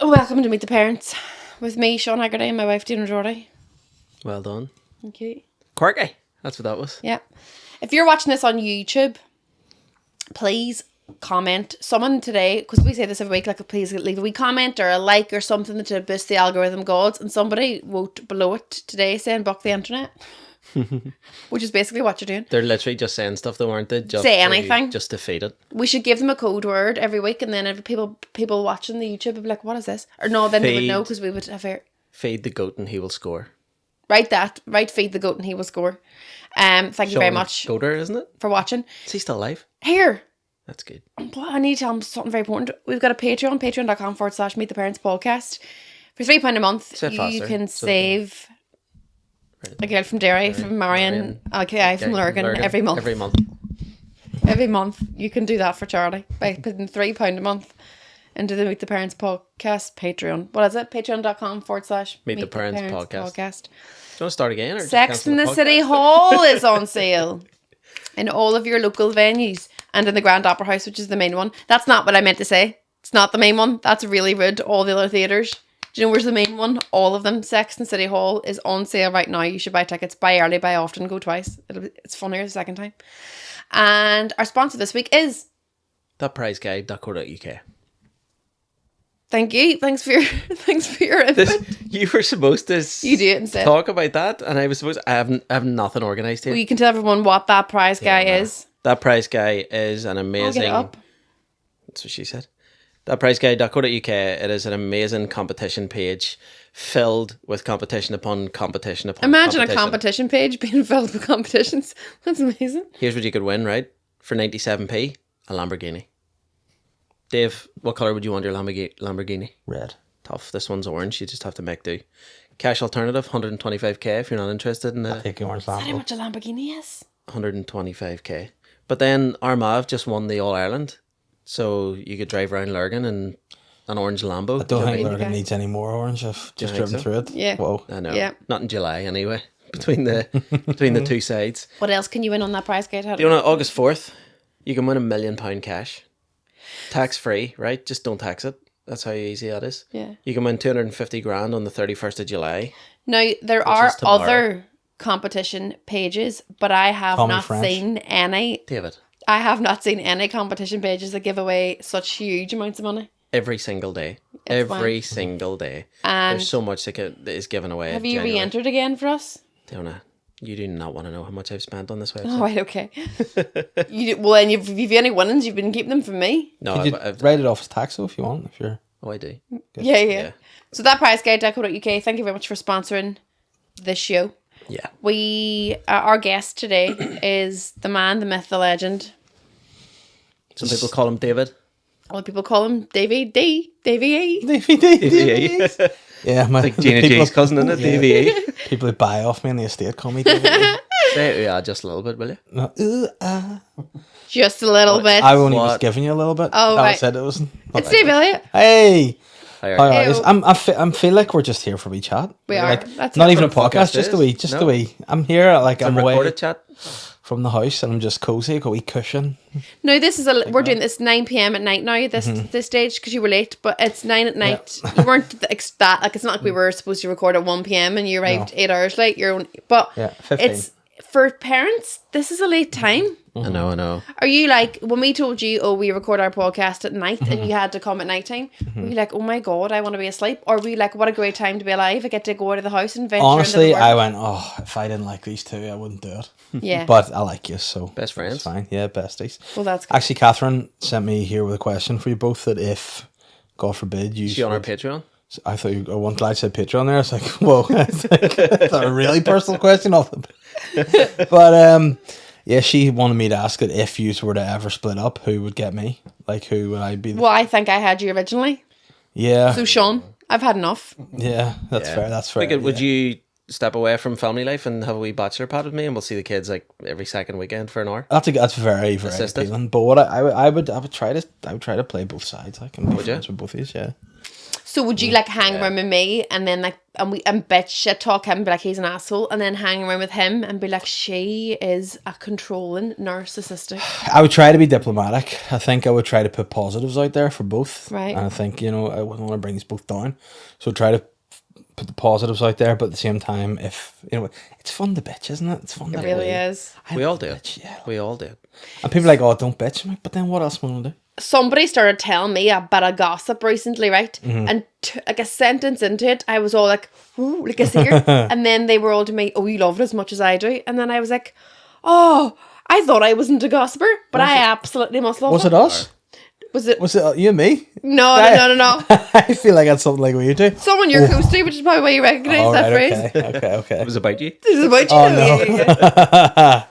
Welcome to Meet the Parents with me, Sean Haggerty, and my wife, Diona. Well done. Thank you. Quirky. That's what that was. Yeah. If you're watching this on YouTube, please comment. Someone today, because we say this every week, like, please leave a wee comment or a like or something to boost the algorithm gods. And somebody wrote below it today saying, "Buck the internet." Which is basically what you're doing. They're literally just saying stuff though, aren't they? Just Say anything. Just to feed it. We should give them a code word every week, and then every people watching the YouTube would be like, "What is this?" Or no, then they would know, because we would have heard. Feed the goat and he will score. Write that. Feed the goat and he will score. Thank you very much. Goater, isn't it? For watching. Is he still alive? Here. That's good. I need to tell them something very important. We've got a Patreon, patreon.com/Meet the Parents podcast. For £3 a month, you can save a girl from Derry, from Marion, okay, from Lurgan every month. Every month, you can do that for charity by putting £3 a month into the Meet the Parents podcast Patreon. What is it? Patreon.com/Meet the Parents podcast. Do you want to start again? Or Sex in the City Hall is on sale in all of your local venues and in the Grand Opera House, which is the main one. That's not what I meant to say. It's not the main one. That's really rude. All the other theatres. Do you know where's the main one? All of them. Sex in City Hall is on sale right now. You should buy tickets. Buy early, buy often, go twice. It's funnier the second time. And our sponsor this week is thatprizeguide.co.uk. Thank you. Thanks for your input. You were supposed to you do it instead. Talk about that, and I was supposed. I have nothing organised here. Well, you can tell everyone what That Prize Guy is. That Prize Guy is an amazing. I'll get it up. That's what she said. Thatprizeguide.co.uk. It is an amazing competition page filled with competition upon competition upon Imagine competition. a competition page being filled with competitions. That's amazing. Here's what you could win, right? For 97p, a Lamborghini. Dave, what colour would you want your Lamborghini? Red. Tough. This one's orange. You just have to make do. Cash alternative, 125k if you're not interested in I'll take the orange Is that how Lambo. much a Lamborghini is? 125k. But then Armagh just won the All Ireland. So you could drive around Lurgan in an orange Lambo. I don't think Lurgan needs any more orange. I've just driven through it. Yeah. Whoa. I know. Yeah. Not in July anyway. Between the two sides. What else can you win on That Prize Guide? Do you know August 4th? You can win £1 million cash. Tax free, right? Just don't tax it. That's how easy that is. Yeah. You can win 250 grand on the 31st of July. Now, there are other competition pages, but I have not seen any. David. I have not seen any competition pages that give away such huge amounts of money. Every single day. Single day. And there's so much that is given away. have you re-entered again for us? Diona, you do not want to know how much I've spent on this website. Oh, right, okay. Well, and if you've any winnings, you've been keeping them from me. No, I've write it off as tax though if you want. Oh, I do. Yeah. So thatprizeguide.co.uk. Thank you very much for sponsoring this show. Yeah. Our guest today is the man, the myth, the legend. Some people call him David. Other people call him Davey D. Davey E. Davey D. Yeah, like Gina G's cousin, isn't it? Davey E. People who buy off me in the estate call me Davey E. Say yeah, just a little bit, will you? No, Just a little bit. I only was giving you a little bit. Oh, right. I said it wasn't. It's Dave Elliott. Hey. How are you? I feel like we're just here for a wee chat. We are. Like, That's not even a podcast, just a wee. I'm here like I'm away recorded chat from the house and I'm just cozy, got a wee cushion. No, this is we're doing this 9 p.m. at night now. This stage because you were late, but it's 9 at night. Yeah. You weren't that like it's not like we were supposed to record at 1 p.m. and you arrived 8 hours late. But 15. It's for parents. This is a late time. I know. Are you like, when we told you, we record our podcast at night and you had to come at night time, were you like, oh my God, I want to be asleep? Or were you like, what a great time to be alive, I get to go out of the house and venture Honestly, into the world? I went, if I didn't like these two, I wouldn't do it. Yeah. But I like you, so. Best friends. It's fine, yeah, besties. Well, that's good. Actually, Catherine sent me here with a question for you both that if, God forbid, you... Is she on our Patreon? I thought I wasn't glad I said Patreon there. I was like, whoa, that's a really personal question off the... But, yeah, she wanted me to ask that if you were to ever split up, who would get me? Like, who would I be? Well, I think I had you originally. Yeah. So, Sean, I've had enough. Yeah, that's fair. That's fair. Would you step away from family life and have a wee bachelor pad with me, and we'll see the kids like every second weekend for an hour? That's very, very appealing. But what I would try to play both sides. I can be friends with both of you, yeah. So would you like hang around with me and then like and bitch shit talk him and be like he's an asshole, and then hang around with him and be like she is a controlling narcissistic? I would try to be diplomatic. I think I would try to put positives out there for both. Right. And I think, I wouldn't want to bring us both down. So try to put the positives out there, but at the same time, if it's fun to bitch, isn't it? It's fun. It really is. We all do it. Yeah. We all do it. And people are like, oh, don't bitch. I'm like, but then what else am I gonna do? Somebody started telling me a bit of gossip recently, right? And like a sentence into it, I was all like, ooh, like a seer. And then they were all to me, oh, you love it as much as I do. And then I was like, oh, I thought I wasn't a gossiper, but I absolutely must love it. Was it us? Was it you and me? No. I feel like that's something like we do. Someone you're close to, which is probably why you recognise that phrase. Okay. It was about you. This is about you. Oh,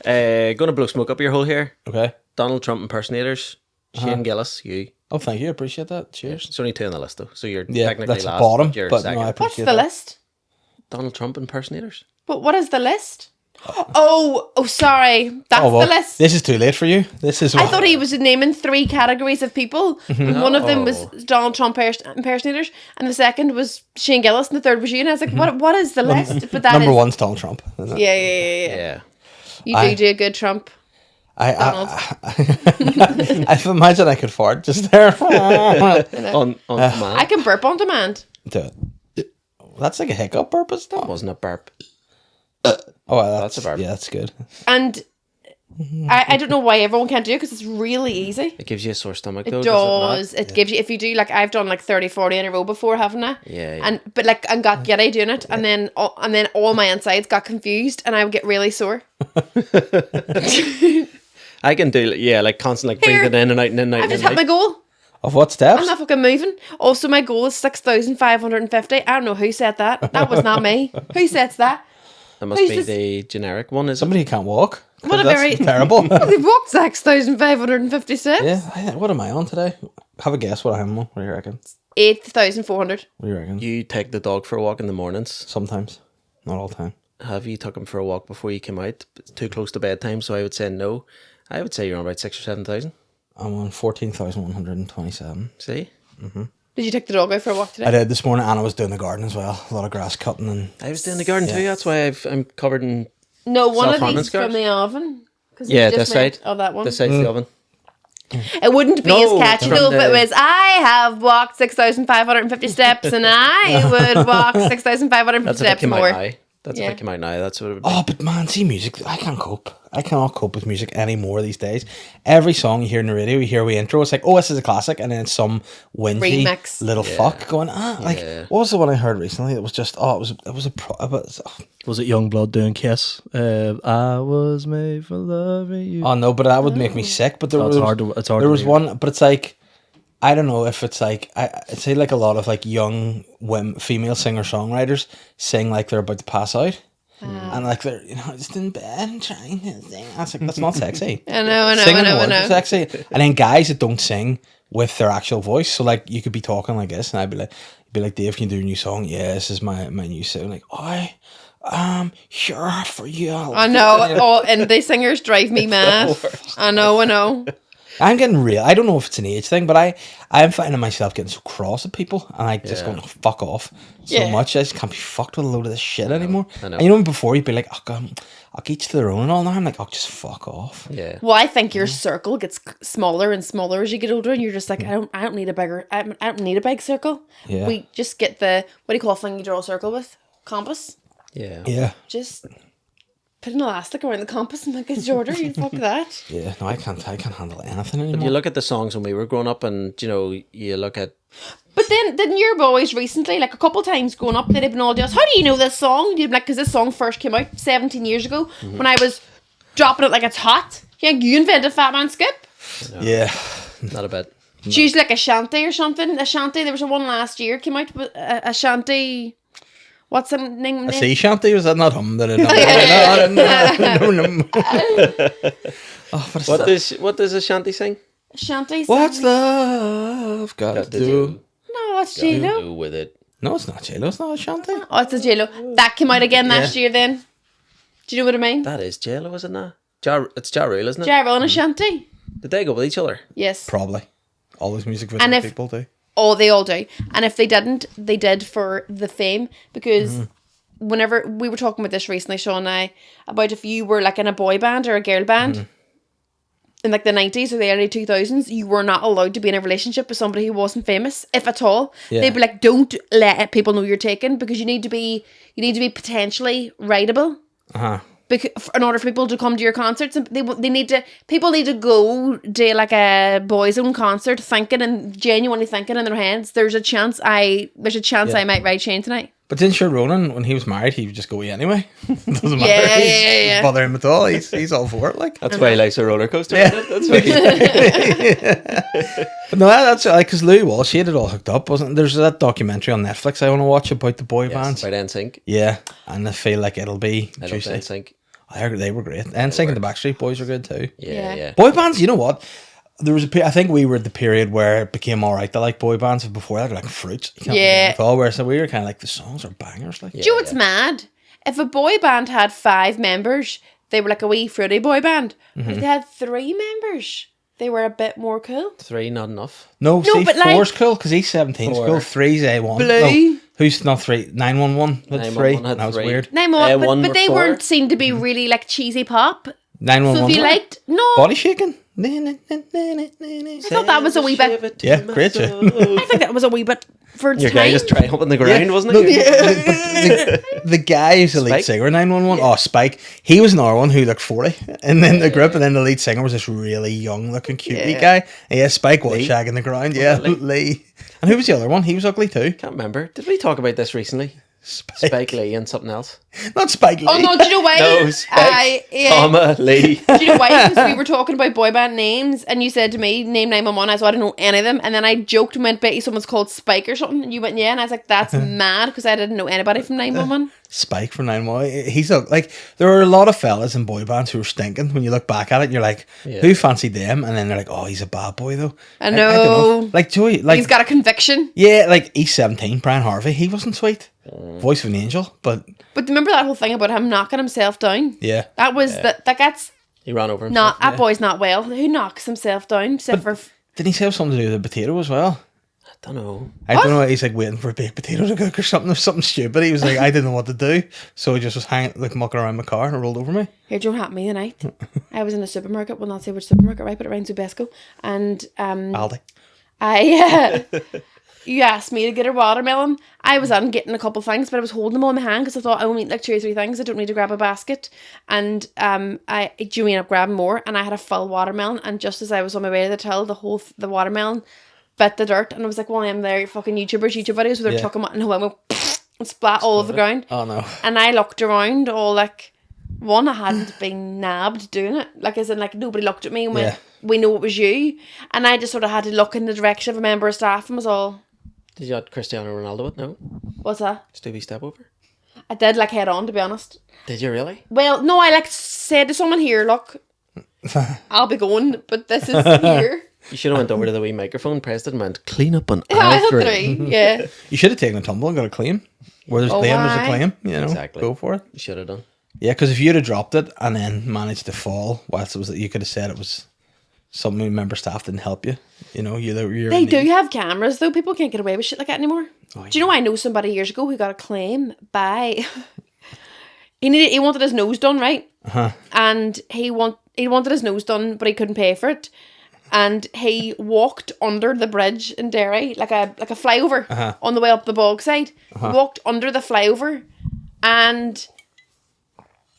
no. Gonna blow smoke up your hole here. Okay. Donald Trump impersonators. Shane Gillis, you. Oh, thank you. I appreciate that. Cheers. It's only 2 on the list though, so you're Yeah, technically that's last. bottom, You're but second. no, I What's appreciate the that. list? Donald Trump impersonators. But what is the list? Oh, sorry. That's the list. This is too late for you. This is. I thought he was naming 3 categories of people. And one of them was No. Donald Trump impersonators, and the second was Shane Gillis, and the third was you. And I was like, what is the list? But that Number is, one's Donald Trump. Isn't it? Yeah. Yeah. You do a good Trump. Donald. I imagine I could fart just there. On command. I can burp on demand. Do it. That's like a hiccup purpose, though. Wasn't a burp. Oh, well, That's a burp. Yeah, that's good. And I don't know why everyone can't do it, because it's really easy. It gives you a sore stomach It though. does. It gives you, if you do, like I've done like 30, 40 in a row before, haven't I? Yeah. And got giddy doing it, and then all my insides got confused, and I would get really sore. I can do like constant like Here. breathing in and out and in and out. I've just hit my goal. Of what steps? I'm not fucking moving. Also, my goal is 6,550. I don't know who said that. That was not me. Who sets that? That must Who's be this? the generic one, is Somebody who can't walk. What a That's very- terrible. They've walked 6,550 steps. Yeah. What am I on today? Have a guess what I'm on. What do you reckon? 8,400. What do you reckon? You take the dog for a walk in the mornings. Sometimes, not all the time. Have you took him for a walk before you came out? It's too close to bedtime, so I would say no. I would say you're on about 6,000 or 7,000. I'm on 14,127. See? Did you take the dog out for a walk I today? did this morning, and I was doing the garden as well. A lot of grass cutting and. I was doing the garden too. That's why I'm covered in. No, one of Self-harming these from scars? the oven. 'Cause Yeah, you just this made- side. Oh, that one. This side's the oven. It wouldn't be No, as catchy from though if it the- was, I have walked 6,550 steps and I would walk 6,550 That's if it steps came out more. now. That's if Yeah. it came out now. That's what it would be. Oh, but man, see music. I can't cope. I cannot cope with music anymore these days. Every song you hear in the radio, you hear we intro. It's like, oh, this is a classic, and then it's some whingy Remix. little fuck going. Like what was the one I heard recently? It was just it was Was it Youngblood doing Kiss? I was made for loving you. oh no, but that would make me sick. But there Oh, was it's hard to there hear. was one, but it's like I don't know if it's like I'd say like a lot of like young women, female singer songwriters sing like they're about to pass out. And like they're just in bed and trying to sing. I was like, that's not sexy. I know. Singing words are sexy. And then guys that don't sing with their actual voice. So like you could be talking like this, and I'd be like, Dave, can you do a new song? Yeah, this is my new song. Like, I am here for you. I know. Oh, and the singers drive me mad. I know. I'm getting real. I don't know if it's an age thing, but I'm finding myself getting so cross at people, and I just going, fuck off so much. I just can't be fucked with a load of this shit anymore. I know. And before you'd be like, oh, God, I'll get to their own and all. Now I'm like, oh, just fuck off. Yeah. Well, I think your circle gets smaller and smaller as you get older, and you're just like, I don't need I don't need a big circle. Yeah. We just get the, what do you call a thing you draw a circle with? Compass. Yeah. Yeah. Just put an elastic around the compass and that gets your order. You fuck that. Yeah. No, I can't handle anything But anymore. you look at the songs when we were growing up, and you look at But then your boys recently, like a couple times growing up, they'd have been all just, how do you know this song? You'd be like, because this song first came out 17 years ago when I was dropping it like it's hot. Yeah, you invented Fat Man Skip. Yeah. not a bit. It's usually like a shanty or something. A shanty, there was one last year came out with a shanty. What's the name? A sea shanty? Was that not him? Oh, What does Ashanti sing? Shanty. What's love got to do? No, it's J-Lo. Do with it. No, it's not J-Lo. It's not a shanty. Oh, it's a J-Lo. That came out again last year then. Do you know what I mean? That is J-Lo, is it not? It's Ja Rule, isn't it? Ja Rule and a shanty. Did they go with each other? Yes. Probably. All those music And videos if- people do. Oh, they all do. And if they didn't, they did for the fame. Because whenever we were talking about this recently, Sean and I, about if you were like in a boy band or a girl band in like the 90s or the early 2000s, you were not allowed to be in a relationship with somebody who wasn't famous, if at all. Yeah. They'd be like, don't let people know you're taken, because you need to be potentially writable. In order for people to come to your concerts, and people need to go to like a Boys Own concert genuinely thinking in their heads, there's a chance I might ride Shane tonight. But then sure, Ronan, when he was married, he would just go anyway. Doesn't matter. Yeah. Doesn't bother him at all. He's all for it. Like that's why he likes a roller coaster. Yeah. That's why. But no, that's like because Louis Walsh, he had it all hooked up, wasn't there? There's that documentary on Netflix I want to watch about the boy bands. About NSYNC. Yeah, and I feel like it'll be juicy. NSYNC. They were great. NSYNC and the Backstreet Boys were good too. Yeah. Boy bands, you know what? There was I think we were at the period where it became alright to like boy bands. Before that, like Fruits. You can't Yeah. at all. Where so we were kind of like the songs are bangers. Like, Do you know what's mad? If a boy band had 5 members, they were like a wee fruity boy band. But if they had 3 members, they were a bit more cool. 3 not enough. No, see, but 4's cool because he's 17's 4. cool. 3's A1. Blue. No, who's not 3? 911 had 3. 911 had That was 3. weird. 911, but they 4. weren't seen to be really like cheesy pop. 911. So if you liked, Body shaking. I thought that was a wee bit. Yeah, great tune. I think that was a wee bit for its Your time. guy just trying up on the ground, wasn't No, he? the guy who's the lead Spike? singer, 911. Oh, Spike. He was another one who looked 40 in the group, and then the lead singer was this really young looking cute guy. Yeah, Spike was Lee? shagging the ground. Yeah, Lee. And who was the other one? He was ugly too. Can't remember. Did we talk about this recently? Spike Lee and something else. Not Spike Lee. Oh no, do you know why? No, Spike, comma, Lee. Do you know why? Because we were talking about boy band names, and you said to me, name 911. I said, I don't know any of them. And then I joked and went, bet you someone's called Spike or something. And you went, yeah. And I was like, that's mad, because I didn't know anybody from 911. Spike from 911. He's like, there are a lot of fellas in boy bands who are stinking. When you look back at it, you're like, who fancied them? And then they're like, oh, he's a bad boy though. I know. I don't know. Like Joey, like He's got a conviction. yeah, like he's 17. Brian Harvey, he wasn't sweet. Voice of an angel, but remember that whole thing about him knocking himself down? yeah, That was that gets He ran over himself. that boy's not well. Who knocks himself down? Except for didn't he have something to do with the potato as well? I don't know. I don't know. He's like waiting for a baked potato to cook or something stupid. He was like, I didn't know what to do, so he just was hanging, like mucking around my car and rolled over me. Here, do you know what happened to me the night? I was in a supermarket. Will not say which supermarket, right? But around Zubesco, and Aldi. You asked me to get a watermelon. I was on getting a couple things, but I was holding them all in my hand because I thought I only need like 2 or 3 things. I don't need to grab a basket. And I ended up grabbing more, and I had a full watermelon. And just as I was on my way to the till, the watermelon bit the dirt, and I was like, one of them there fucking YouTube videos where they're chucking it, and I went and splat all over the ground. Oh no! And I looked around, all like, one, I hadn't been nabbed doing it, like as in like nobody looked at me and went, we know it was you. And I just sort of had to look in the direction of a member of staff and was all. Did you have Cristiano Ronaldo it? No. What's that? Stevie step over. I did like head on, to be honest. Did you really? Well, no, I like said to someone, here, look, I'll be going, but this is here. You should have went over to the wee microphone, pressed it, and went clean up on Aisle aisle 3. 3, yeah. You should have taken a tumble and got a claim. Where there's claim, there's a claim. You know, Exactly. go for it. You should have done. Yeah, because if you'd have dropped it and then managed to fall, whilst it was that you could have said it was some member staff didn't help you. You know, you're They do have cameras, though. People can't get away with shit like that anymore. Oh, yeah. Do you know I know somebody years ago who got a claim by... he wanted his nose done, right? Uh-huh. And he wanted his nose done, but he couldn't pay for it. And he walked under the bridge in Derry, like a flyover on the way up the bog side. Walked under the flyover and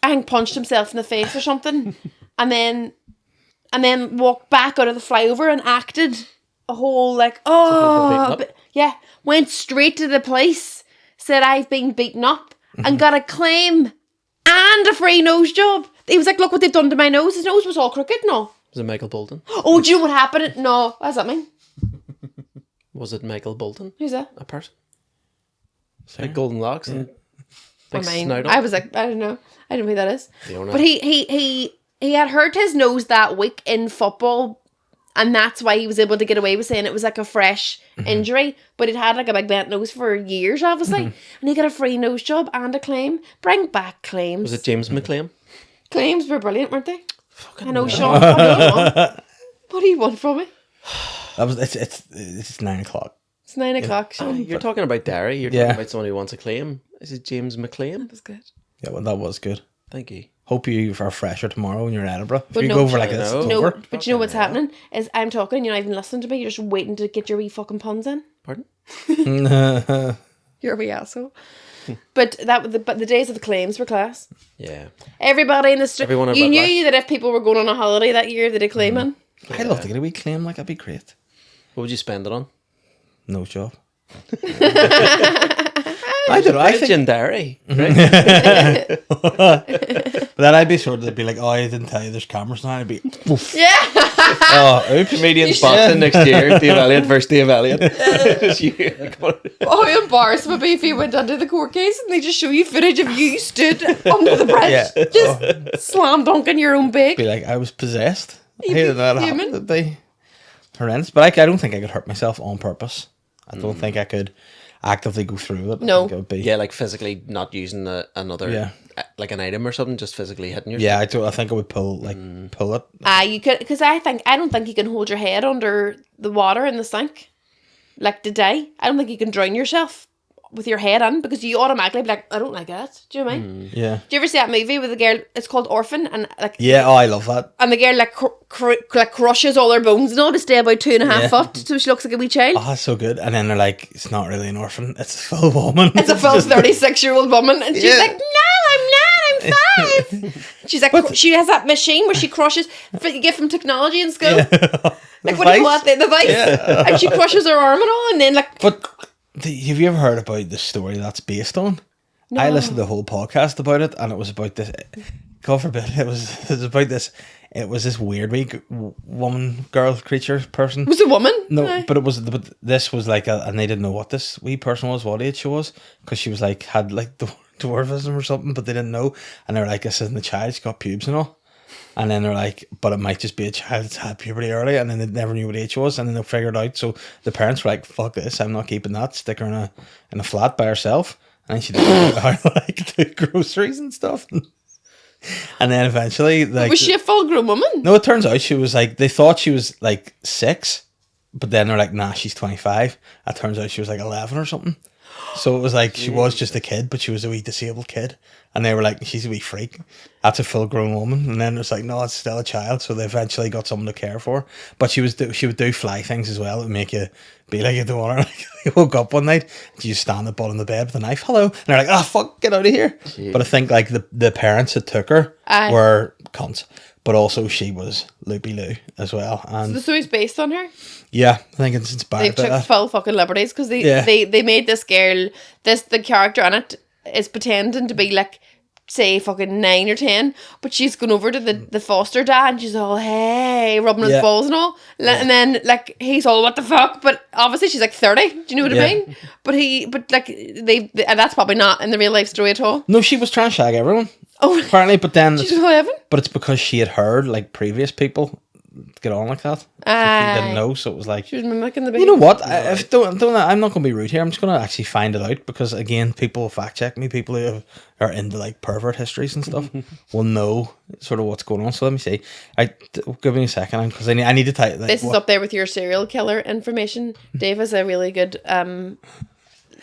I think punched himself in the face or something. and then walked back out of the flyover and acted a whole like, went straight to the police, said I've been beaten up and got a claim and a free nose job. He was like, look what they've done to my nose. His nose was all crooked, no. Was it Michael Bolton? Oh, do you know what happened? No. What does that mean? Was it Michael Bolton? Who's that? A person? Like golden locks and big snout. I was like, I don't know. I don't know who that is. Diona. But he had hurt his nose that week in football, and that's why he was able to get away with saying it was like a fresh injury. But he'd had like a big bent nose for years, obviously. And he got a free nose job and a claim. Bring back claims. Was it James McClaim? Claims were brilliant, weren't they? Fucking I know, Sean. I know. What do you want from me? That was it's 9 o'clock. It's 9 o'clock. Oh, you're talking about Derry. You're talking about someone who wants a claim. Is it James McLean? That was good. Yeah, well, that was good. Thank you. Hope you are fresher tomorrow when you're in Edinburgh. If But you no, go over like this, no. it's No, over. but you know what's happening is I'm talking, you're not even listening to me. You're just waiting to get your wee fucking puns in. Pardon? You're a wee asshole. But the days of the claims were class. Yeah. Everybody in the street. Everyone You about knew life. that if people were going on a holiday that year, they'd claim in. I'd love to get a wee claim, like, that'd be great. What would you spend it on? No job. I don't know. I think Legendary. Right? but then I'd be sort of, they'd be like, oh, I didn't tell you there's cameras now. I'd be, oof. Yeah. Oh, oops. Comedians boxing next year. Dave Elliott versus Dave Elliott. Oh, how embarrassed would be if you went under the court case and they just show you footage of you stood under the bridge, just slam dunking your own bake. Be like, I was possessed. You'd How be did that fuming. happen? It'd be horrendous. But I don't think I could hurt myself on purpose. I don't think I could actively go through it. No. I think it would be, Yeah, like physically not using another, like an item or something, just physically hitting yourself. yeah, I think I would pull it. You could, because I don't think you can hold your head under the water in the sink like today. I don't think you can drown yourself with your head in, because you automatically be like, I don't like that. Do you know what I mean? Yeah. Do you ever see that movie with the girl? It's called Orphan, and like Yeah, oh, I love that. and the girl like like crushes all her bones and all to stay about 2.5 foot, so she looks like a wee child. Oh, that's so good. And then they're like, it's not really an orphan, it's a full woman. It's a full 36-year-old woman, and she's like, no, I'm not. I'm 5. She's like, she has that machine where she crushes. You get from technology in school. Like what do you call it? The vice. And she crushes her arm and all, and then like. But have you ever heard about the story that's based on? No. I listened to the whole podcast about it, and it was about this. God forbid, it was about this. It was this weird wee woman, girl, creature, person. Was it a woman? No, but it was. But this was like and they didn't know what this wee person was, what age she was, because she was like had like dwarfism or something, but they didn't know, and they were like, "This isn't a child. She's got pubes and all." And then they're like, but it might just be a child that's had puberty early, and then they never knew what age it was, and then they figured it out. So the parents were like, fuck this, I'm not keeping that. Stick her in a flat by herself. And then she didn't know how to like do groceries and stuff. And then eventually, like, was she a full grown woman? no, it turns out she was like, they thought she was like 6, but then they're like, nah, she's 25. It turns out she was like 11 or something. So it was like, she was just a kid, but she was a wee disabled kid. And they were like, she's a wee freak. That's a full grown woman. And then it was like, no, it's still a child. So they eventually got someone to care for her. But she would do fly things as well. It would make you be like, you don't want her. Like, you woke up one night, and you stand at the bottom of the bed with a knife. Hello. And they're like, oh, fuck, get out of here. Jeez. But I think like the parents that took her were cunts. But also she was loopy-loo as well. And So the story's based on her? yeah, I think it's inspired They by took that. full fucking liberties, because they made this girl, the character in it is pretending to be like, say fucking 9 or 10, but she's gone over to the foster dad and she's all, hey, rubbing his balls and all, and then like he's all, what the fuck, but obviously she's like 30, do you know what I mean? But like they and that's probably not in the real life story at all. No, she was trying to shag everyone. Oh, apparently, but then she's 11. But it's because she had heard like previous people get on like that. So she didn't know, so it was like, she was mimicking the baby. you know what? I'm not going to be rude here. I'm just going to actually find it out, because again, people fact check me. People who are into like pervert histories and stuff will know sort of what's going on. So let me see. Give me a second, because I need to type. Like, this is up there with your serial killer information. Dave has a really good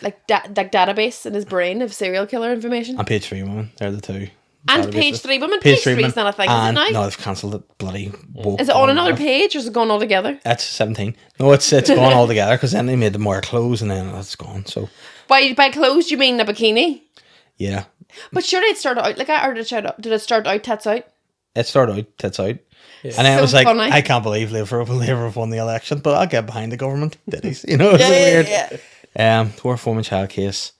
like database in his brain of serial killer information. And Page 3 women, they're the two. And Page 3 women. Page 3 is not a thing, is it now? No, they've cancelled it. Bloody woke. Is it on another page, or is it gone all together? That's 17. No, it's gone all together, because then they made them wear clothes and then it's gone. So By clothes, you mean a bikini? yeah, But surely it started out like that, or did it start out tits out? it started out tits out. And then So it was like, funny. I can't believe Labour won the election, but I'll get behind the government. Ditties, you know, it's weird. Yeah. Dwarf woman child case,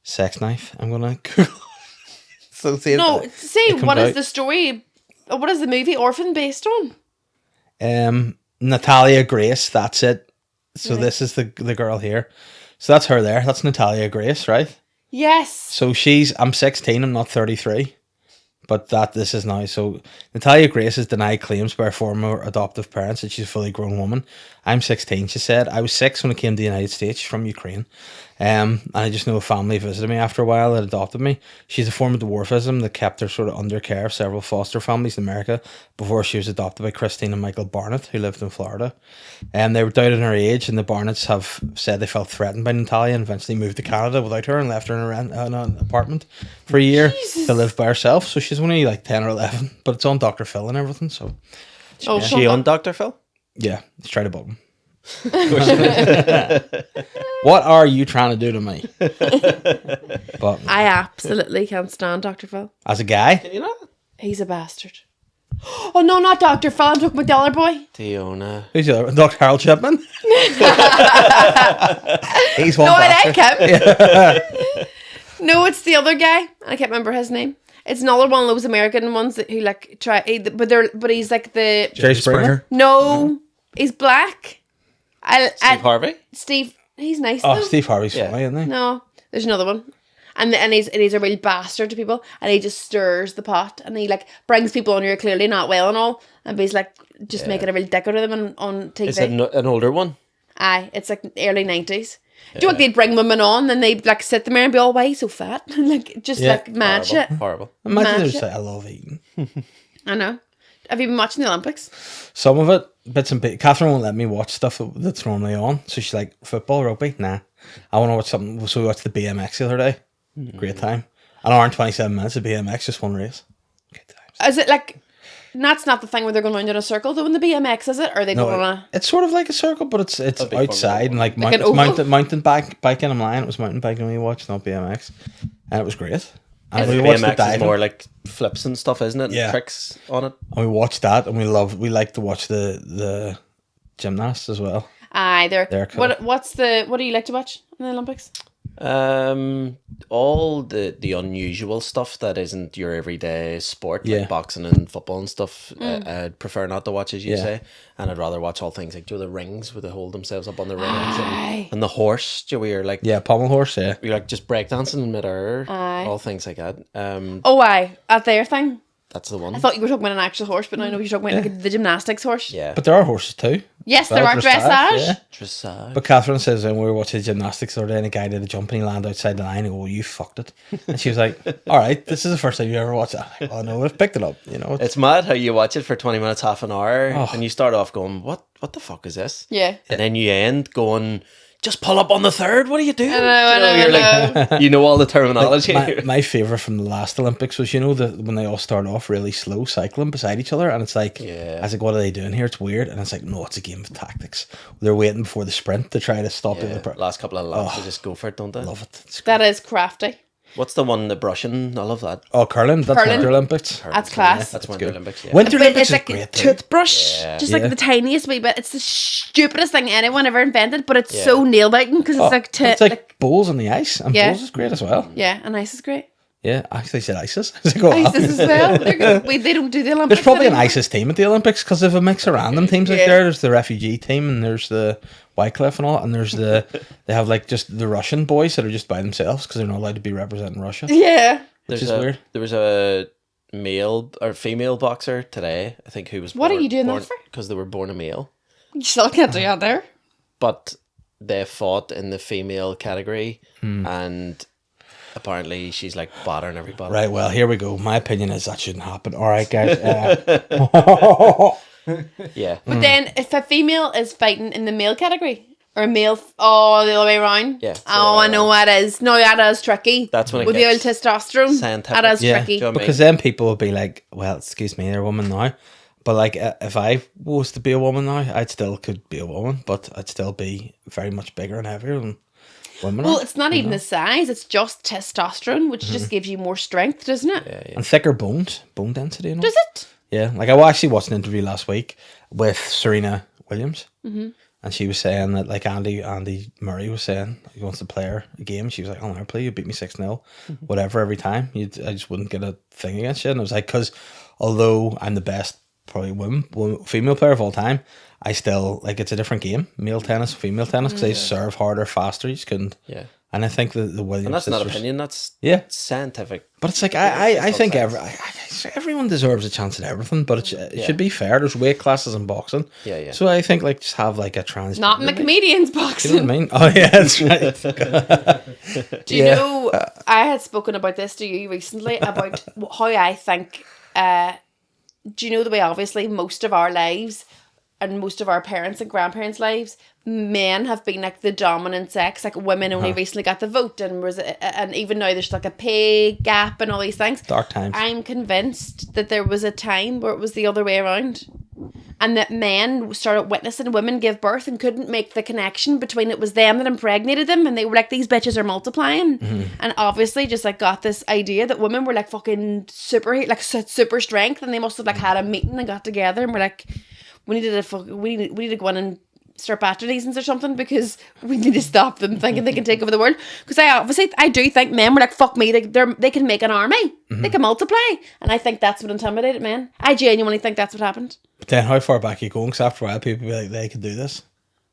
sex knife. I'm gonna Google. So see No, say comes what is out. the story? What is the movie Orphan based on? Natalia Grace. That's it. So this is the girl here. So that's her there. That's Natalia Grace, right? Yes. So I'm 16. I'm not 33. But this is now. So Natalia Grace has denied claims by her former adoptive parents that she's a fully grown woman. I'm 16, she said. I was 6 when I came to the United States from Ukraine. And I just know a family visited me after a while that adopted me. She's a form of dwarfism that kept her sort of under care of several foster families in America before she was adopted by Christine and Michael Barnett, who lived in Florida. And they were doubting her age, and the Barnetts have said they felt threatened by Natalia and eventually moved to Canada without her and left her in an apartment for a year to live by herself. So she's only like 10 or 11, but it's on Dr. Phil and everything. So Is she on Dr. Phil? yeah, let's try to button. What are you trying to do to me? But I absolutely can't stand Dr. Phil. as a guy, You know? He's a bastard. Oh no, not Dr. Phil. I'm talking about the other boy. Diona. who's the other? Dr. Harold Chipman? He's one No, I bastard. like him. No, it's the other guy. I can't remember his name. It's another one of those American ones that who like try, but he's like the Jerry Springer. no, he's black. Steve Harvey? Steve, he's nice Oh, though. Steve Harvey's Yeah. funny, isn't he? No, there's another one. And he's a real bastard to people, and he just stirs the pot, and he like brings people on who are clearly not well and all, and he's like just making a real dick out of them on TV. Is it an older one? Aye, it's like early 90s. Do you think they'd bring women on and they'd like sit there and be all, why are you so fat? And like just Yeah. like mad shit. Horrible. Imagine Mad they just shit. say, I love eating. I know. Have you been watching the Olympics? Some of it, bits and bits. Catherine won't let me watch stuff that's normally on. So she's like, football, rugby? Nah. I want to watch something. So we watched the BMX the other day. Great time. An hour and 27 minutes of BMX, just one race. Good times. Is it like, that's not the thing where they're going around in a circle doing the BMX, is it? Or they don't want to... It's sort of like a circle, but it's big outside and like, Like an oval? mountain biking. I'm lying. It was mountain biking we watched, not BMX. And it was great. And we The watched the BMX is diving. more like flips and stuff, isn't it? Yeah. Tricks on it. And we watched that, and we like to watch the gymnasts as well. Aye, They're cool. what do you like to watch in the Olympics? All the unusual stuff that isn't your everyday sport, Yeah. like boxing and football and stuff. I'd prefer not to watch, as you say, and I'd rather watch all things like the rings where they hold themselves up on the rings Aye. and the horse, where you're like Pommel horse, yeah. you're like just breakdancing in midair, Aye. all things like that. Oh, aye, at their thing. That's the one. I thought you were talking about an actual horse, but now I know you're talking about like the gymnastics horse. Yeah, But there are horses too. Yes, there Well, are dressage. yeah. dressage. But Catherine says when we were watching gymnastics the other day and a guy did a jump and he landed outside the line and go, well, you fucked it. And she was like, all right, this is the first time you ever watched that. I'm like, oh no, we've picked it up. You know, It's mad how you watch it for 20 minutes, half an hour, Oh. and you start off going, what the fuck is this? Yeah. And then you end going, just pull up on the third. What are you doing? I know, You're I like, you know all the terminology. my favourite from the last Olympics was, when they all start off really slow cycling beside each other and it's like, Yeah. I was like, what are they doing here? It's weird. And it's like, no, it's a game of tactics. They're waiting before the sprint to try to stop the Yeah, other person. last couple of laps, they just go for it, don't they? Love it. It's That is crafty. What's the one, the brushing? I love that. Oh, curling. That's Curling. Winter Olympics. That's class. That's Winter Olympics, yeah. Winter But Olympics it's is like great. a too. toothbrush, Yeah. just Yeah. like the tiniest wee bit. It's the stupidest thing anyone ever invented, but it's so nail biting because it's like It's like bowls on the ice, and Yeah. bowls is great as well. yeah, and ice is great. Yeah, I actually said ISIS. I was like, oh, wow. ISIS as well. They're good. They don't do the Olympics. There's probably an anymore. ISIS team at the Olympics because there's a mix of random teams out Yeah. there. There's the refugee team and there's the Wycliffe and all, and there's they have like just the Russian boys that are just by themselves because they're not allowed to be representing Russia, Yeah. which is weird. There was a male or female boxer today, I think, who was What are you doing that for? Because they were born a male. You still can't do that there. But they fought in the female category, Hmm. and apparently she's like battering everybody. Right, well, here we go. My opinion is that shouldn't happen. All right, guys. Yeah. But then, if a female is fighting in the male category, or a male, the other way around. Yeah, so, Oh, I know what it is. No, that is tricky. That's when it with the old gets testosterone. scientific. That is Yeah, tricky. Do you know what I mean? because then people will be like, well, excuse me, they're a woman now. But like, if I was to be a woman now, I'd still could be a woman, but I'd still be very much bigger and heavier than women Well, are. it's not even the size; it's just testosterone, which Mm-hmm. just gives you more strength, doesn't it? Yeah. And thicker bones, bone density, you know? Does it? Yeah, like I actually watched an interview last week with Serena Williams, and she was saying that like Andy Murray was saying he wants to play her a game. She was like, "I'll never play you. Beat me 6-0, whatever every time. I just wouldn't get a thing against you." And I was like, because although I'm the best probably female player of all time, I still like it's a different game. Male tennis, female tennis, because they serve harder, faster. You just couldn't. Yeah. And I think that the Williams and that's sisters, not opinion, that's scientific. But it's like I think everyone deserves a chance at everything, but it should be fair. There's weight classes in boxing. Yeah. So I think like just have like a trans. Not in the comedians boxing. You know what I mean? Oh yeah, that's right. Do you know? I had spoken about this to you recently about how I think. Do you know the way? Obviously, most of our lives and most of our parents and grandparents' lives, men have been like the dominant sex. Like women only recently got the vote, and even now there's like a pay gap and all these things. Dark times. I'm convinced that there was a time where it was the other way around, and that men started witnessing women give birth and couldn't make the connection between it was them that impregnated them, and they were like, these bitches are multiplying, and obviously just like got this idea that women were like fucking super strength, and they must have like had a meeting and got together and were like, we need to go in and start patronies or something, because we need to stop them thinking they can take over the world. Because I do think men were like, fuck me, they can make an army, they can multiply, and I think that's what intimidated men. I genuinely think that's what happened. But then how far back are you going? Because after a while people be like, they can do this.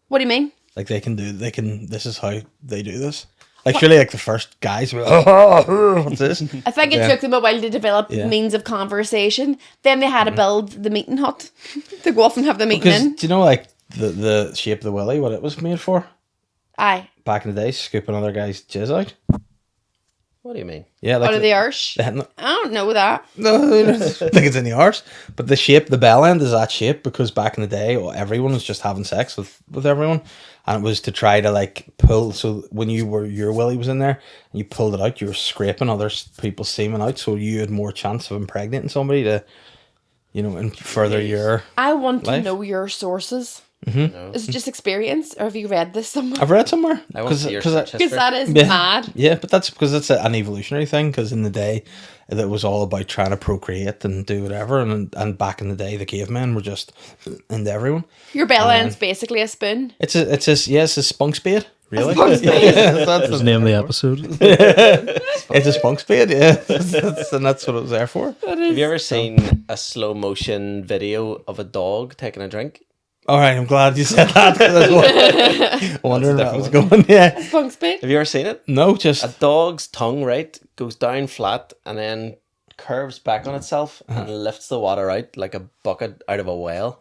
What do you mean? Like this is how they do this. Like surely like the first guys were like, oh, what's this? I think it took them a while to develop means of conversation. Then they had to build the meeting hut to go off and have the meeting in. Do you know like the shape of the willy, what it was made for? Aye. Back in the day, scooping other guys' jizz out. What do you mean? Yeah, like out of the arse? I don't know that. No, I don't think it's in the arse. But the shape, the bell end is that shape because back in the day, everyone was just having sex with everyone. And it was to try to like pull. So when your willy was in there and you pulled it out, you were scraping other people's semen out. So you had more chance of impregnating somebody to, and further your I want life. to know your sources. No. Is it just experience, or have you read this somewhere? I've read somewhere. Because that is mad. Yeah, but that's because it's an evolutionary thing. Because in the day, it was all about trying to procreate and do whatever. And back in the day, the cavemen were just into everyone. Your bell end's basically a spoon. It's a spunk spade. Really? That's the name of the episode. It's a spunk spade, yeah. And that's what it was there for. Have you ever seen a slow motion video of a dog taking a drink? All right, I'm glad you said that. Because I was wondering where that was going. Yeah. Spunk spade. Have you ever seen it? No, just a dog's tongue, right, goes down flat and then curves back on itself and lifts the water out like a bucket out of a well.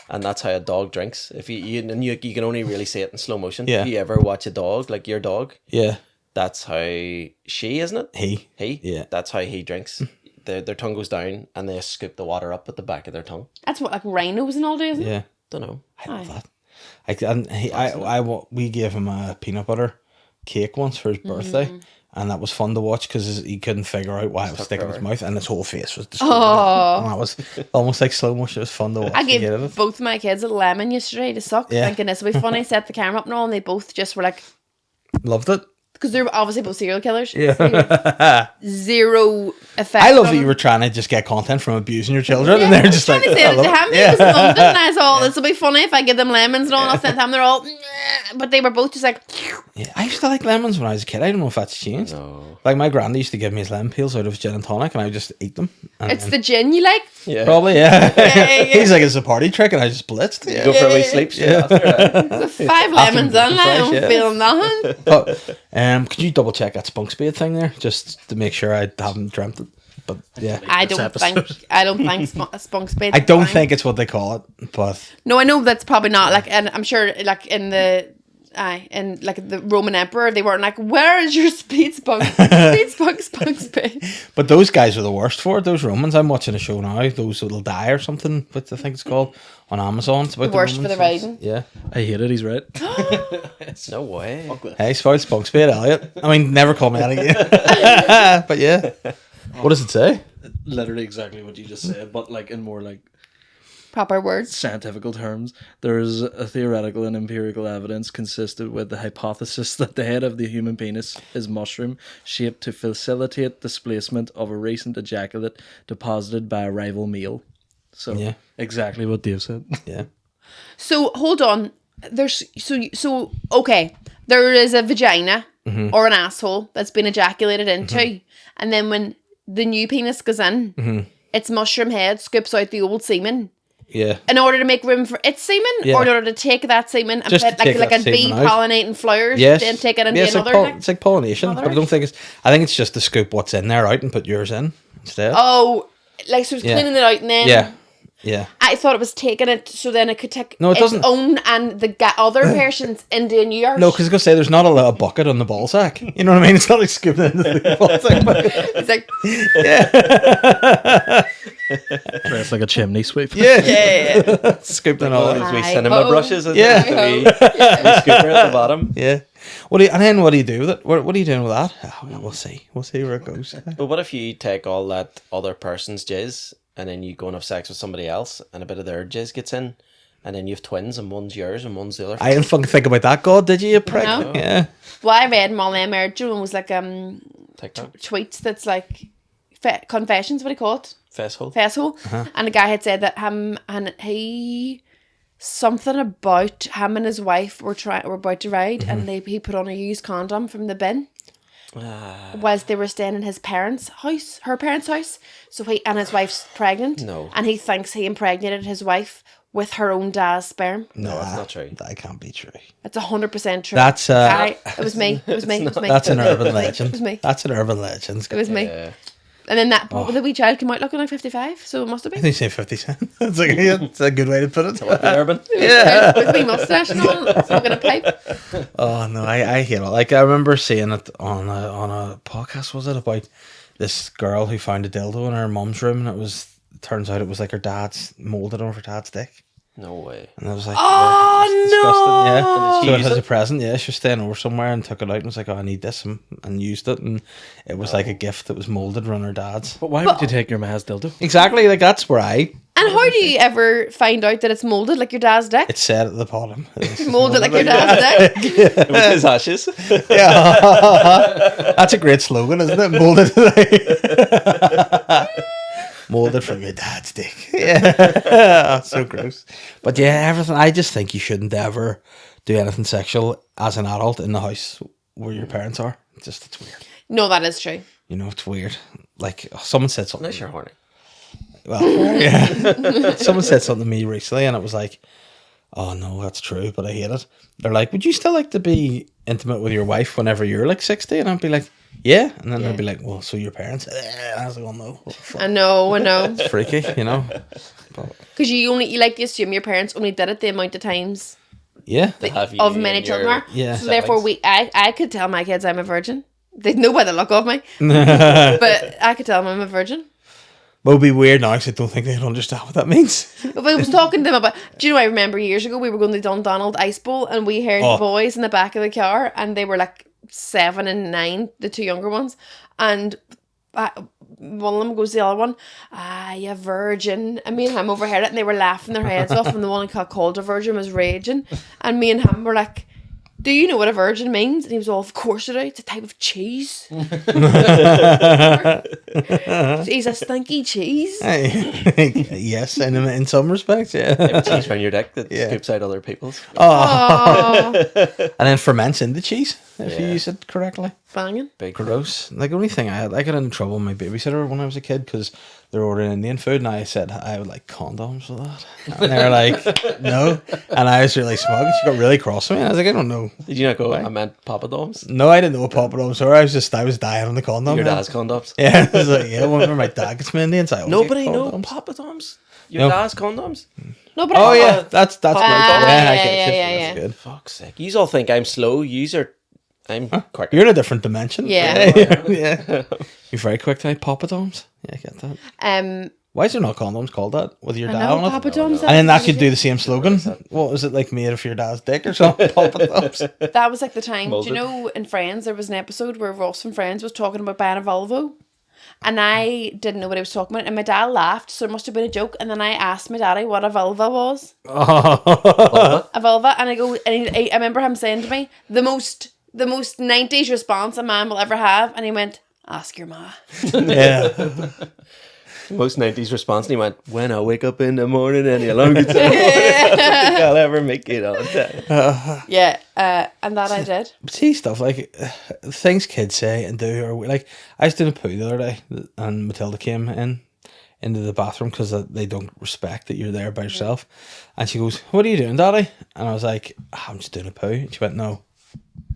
And that's how a dog drinks. If you can only really see it in slow motion. Yeah. If you ever watch a dog, like your dog, yeah, that's how she, isn't it? He. Yeah. That's how he drinks. Their tongue goes down and they scoop the water up at the back of their tongue. That's what like rhinos and all do, isn't it? Yeah. Don't know. I love that. We gave him a peanut butter cake once for his birthday, and that was fun to watch because he couldn't figure out why it was sticking in his mouth, and his whole face was distorted. And that was almost like slow motion. It was fun to watch. I gave both my kids a lemon yesterday to suck, thinking this will be funny. Set the camera up and all, and they both just were like, loved it. Because they're obviously both serial killers. Yeah. Zero effect. I love that you were trying to just get content from abusing your children, and they're just like, to say it to him. He was in London, and I saw this will be funny if I give them lemons and all. And I'll send them. They're all, but they were both just like. Yeah, I used to like lemons when I was a kid. I don't know if that's changed. No. Like my granddad used to give me his lemon peels out of his gin and tonic, and I would just eat them. It's the gin you like? Yeah. Probably, yeah. He's like, it's a party trick, and I just blitzed. Go for a wee sleep after that. So 5 lemons on now, I don't feel nothing. But, could you double check that spunk spade thing there, just to make sure I haven't dreamt it? But yeah, I don't think spunk spade. I don't think it's what they call it, but no, I know that's probably not like, and I'm sure like in the Roman emperor, they weren't like, where is your spunk spade? But those guys are the worst for it. Those Romans. I'm watching a show now. Those Little Die or something, which I think it's called, on Amazon. It's about the worst for the riding. Yeah, I hate it. He's right. No way. Hey, spoiled spunk spade, Elliott. I mean, never call me that again. But yeah, what does it say? Literally exactly what you just said, but like in more like proper words, scientific terms. There's a theoretical and empirical evidence consistent with the hypothesis that the head of the human penis is mushroom shaped to facilitate displacement of a recent ejaculate deposited by a rival male. So exactly what Dave said. Yeah. So hold on. There's so okay. There is a vagina or an asshole that's been ejaculated into, and then when the new penis goes in, its mushroom head scoops out the old semen. Yeah. In order to make room for its semen, or in order to take that semen and Just put like a bee pollinating flowers, then take it into another. It's like pollination, but I don't think I think it's just to scoop what's in there out and put yours in instead. Oh, like so it's cleaning it out and then. Yeah. I thought it was taking it so then it could take it doesn't. Own and the other person's into a new yard. No, because I was going to say there's not a little bucket on the ball sack. You know what I mean? It's not like scooping into the ball sack. But... It's like... It's like a chimney sweep. Yeah. Scooping all those wee cinema brushes. Yeah. The scooper at the bottom. Yeah. What do you do with it? What are you doing with that? Oh, we'll see. We'll see where it goes. But what if you take all that other person's jizz and then you go and have sex with somebody else and a bit of their jizz gets in and then you have twins and one's yours and one's the other? I didn't fucking think about that, God, did you prick? No. Yeah. Well, I read Molly Merger and was like tweets that's like confessions, what do you call it? Fesshole. And the guy had said that him and he something about him and his wife were about to ride and he put on a used condom from the bin. Whilst they were staying in her parents' house. So he and his wife's pregnant. No. And he thinks he impregnated his wife with her own dad's sperm. No, that's not true. That can't be true. It's 100% true. That's it was me. It was me. That's an urban legend. It was me. That's an urban legend. It was me. And then the wee child came out looking like 55, so it must have been. I think you say 50 cents. That's a good way to put it. Urban. Yeah. With me mustache and all, smoking a pipe. Oh no, I hate it. Like I remember seeing it on a podcast. Was it about this girl who found a dildo in her mum's room, and turns out it was like her dad's molded on her dad's dick. No way. And I was like, oh no! Yeah. So it has a present. Yeah, she was staying over somewhere and took it out and was like, oh, I need this, and used it, and it was like a gift that was molded around her dad's. But why would you take your ma's dildo? Exactly, like that's where I. And how do you ever find out that it's molded like your dad's dick? It said at the bottom. Molded like your dad's dick. It was his ashes. Yeah, that's a great slogan, isn't it? Molded from your dad's dick. Yeah, so gross. But yeah, everything. I just think you shouldn't ever do anything sexual as an adult in the house where your parents are. It's weird. No, that is true. You know, it's weird. Like someone said something. Unless you're horny. Well, yeah. Someone said something to me recently, and it was like, "Oh no, that's true," but I hate it. They're like, "Would you still like to be intimate with your wife whenever you're like 60?" And I'd be like, "Yeah," and then they'd be like, "Well, so your parents?" And I was like, "Oh no." I know. It's freaky, you know. Because you like to assume your parents only did it the amount of times. Yeah. Of many children are. Yeah. So therefore, I could tell my kids I'm a virgin. They'd know by the look of me. But I could tell them I'm a virgin. Well, it would be weird now because I don't think they'd understand what that means. But I was talking to them about... Do you know, I remember years ago we were going to Dundonald Ice Bowl and we heard the boys in the back of the car and they were like 7 and 9, the two younger ones. And one of them goes to the other one, you virgin. And me and him overheard it and they were laughing their heads off and the one who called a virgin was raging. And me and him were like... Do you know what a virgin means? And he was all, of course I do. It's a type of cheese. He's a stinky cheese. Yes, in some respects, yeah. Cheese around your dick that scoops out other people's. And then ferments into cheese, if you use it correctly. Banging. Big gross. Like, the only thing I got in trouble with my babysitter when I was a kid because they were ordering Indian food and I said I would like condoms with that. And they were like, no. And I was really smug and she got really cross with me. And I was like, I don't know. Did you not go, I meant papadoms? No, I didn't know what papadoms were. I was dying on the condom. Your dad's condoms? Yeah. I was like, yeah, whenever my dad gets me Indians, I always Nobody get know condoms. papadoms? Your dad's condoms? No, but yeah, that's right. Yeah. Good. Fuck's sake. You all think I'm slow. I'm quick. You're in a different dimension. Yeah. Yeah. You're very quick to papadoms. Yeah, I get that. Why is there not condoms called that with your dad on it? Papadoms. And then that could do the same slogan. What was it, like made of your dad's dick or something? Papadoms. That was like the time. Molded. Do you know in Friends there was an episode where Ross from Friends was talking about buying a Volvo? And I didn't know what he was talking about. And my dad laughed, so it must have been a joke. And then I asked my daddy what a vulva was. A vulva. And I remember him saying to me, the most 90s response a man will ever have. And he went, ask your ma. Yeah. Most 90s response, and he went, when I wake up in the morning any longer time, I'll ever make it on time. Yeah, and that I did. But see stuff like things kids say and do, or like I was doing a poo the other day and Matilda came in into the bathroom because they don't respect that you're there by yourself. And she goes, "What are you doing, Daddy?" And I was like, "I'm just doing a poo." And she went, "No,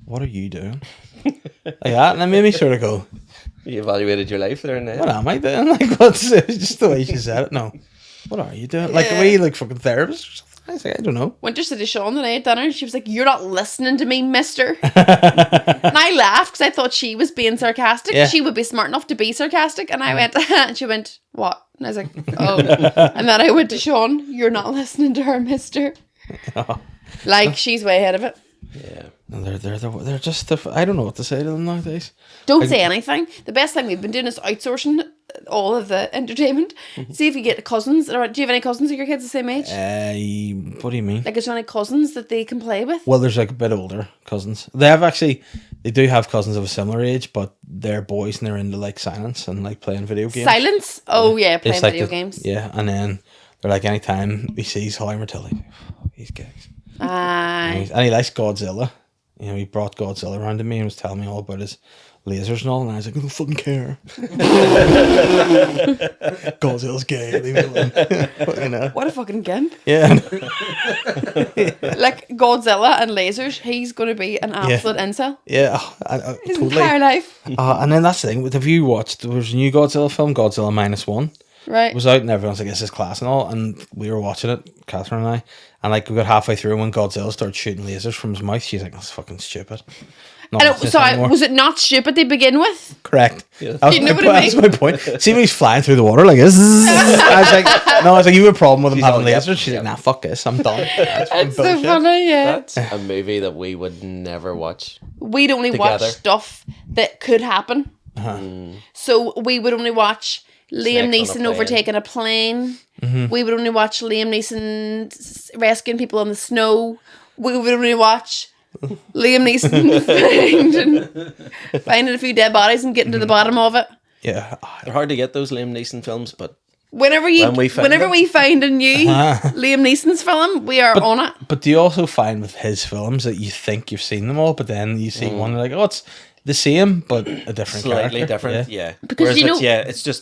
what are you doing?" Like that, and it made me sort of go, You evaluated your life there and then. "What am I doing?" Like, what's it? Just the way she said it. No, what are you doing? Like the way you like fucking therapist or something. I was like, I don't know. Went to see Sean today at dinner and she was like, "You're not listening to me, mister." And I laughed because I thought she was being sarcastic. Yeah. She would be smart enough to be sarcastic. And I went, and she went, "What?" And I was like, "Oh." And then I went to Sean, "You're not listening to her, mister." Like, she's way ahead of it. Yeah. No, they're just I don't know what to say to them nowadays. Don't say anything. The best thing we've been doing is outsourcing all of the entertainment. See if you get cousins. Do you have any cousins? Are your kids the same age? What do you mean? Like, is there any cousins that they can play with? Well, there's like a bit older cousins. They do have cousins of a similar age, but they're boys and they're into like silence and like playing video games. Silence? Oh yeah, playing It's like video games. Yeah, and then they're like, anytime he sees Holly Matilda, he's gigs. Aye. And he likes Godzilla. You know, he brought Godzilla around to me and was telling me all about his lasers and all, and I was like, I don't fucking care. Godzilla's gay. Leave me alone. But, you know. What a fucking gimp. Yeah. Like, Godzilla and lasers, he's going to be an absolute incel. Yeah. His Totally. entire life. And then that's the thing. Have you watched? There was a new Godzilla film, Godzilla -1. Right. It was out and everyone's like, "This is class" and all, and we were watching it, Catherine and I, and like we got halfway through when Godzilla started shooting lasers from his mouth. She's like, "That's fucking stupid." Was it not stupid to begin with? Correct. Yeah. You know what I That's mean? my point. See when he's flying through the water like this. I was like, "You have a problem with him having all, lasers?" She's like, "Nah, fuck this, I'm done." That's It's so funny, yeah. That's a movie that we would never watch. We'd only watch Together. stuff that could happen. So we would only watch Liam Snakes on a Neeson plane. overtaking a plane. We would only watch Liam Neeson rescuing people on the snow. We would only watch Liam Neeson finding a few dead bodies and getting to the bottom of it. Yeah. They're hard to get, those Liam Neeson films, but Whenever we find them. we find a new Liam Neeson's film, we are on it. But do you also find with his films that you think you've seen them all, but then you see one, like, oh, it's the same, but a different slightly character. different. Yeah. Yeah. Because Whereas you know-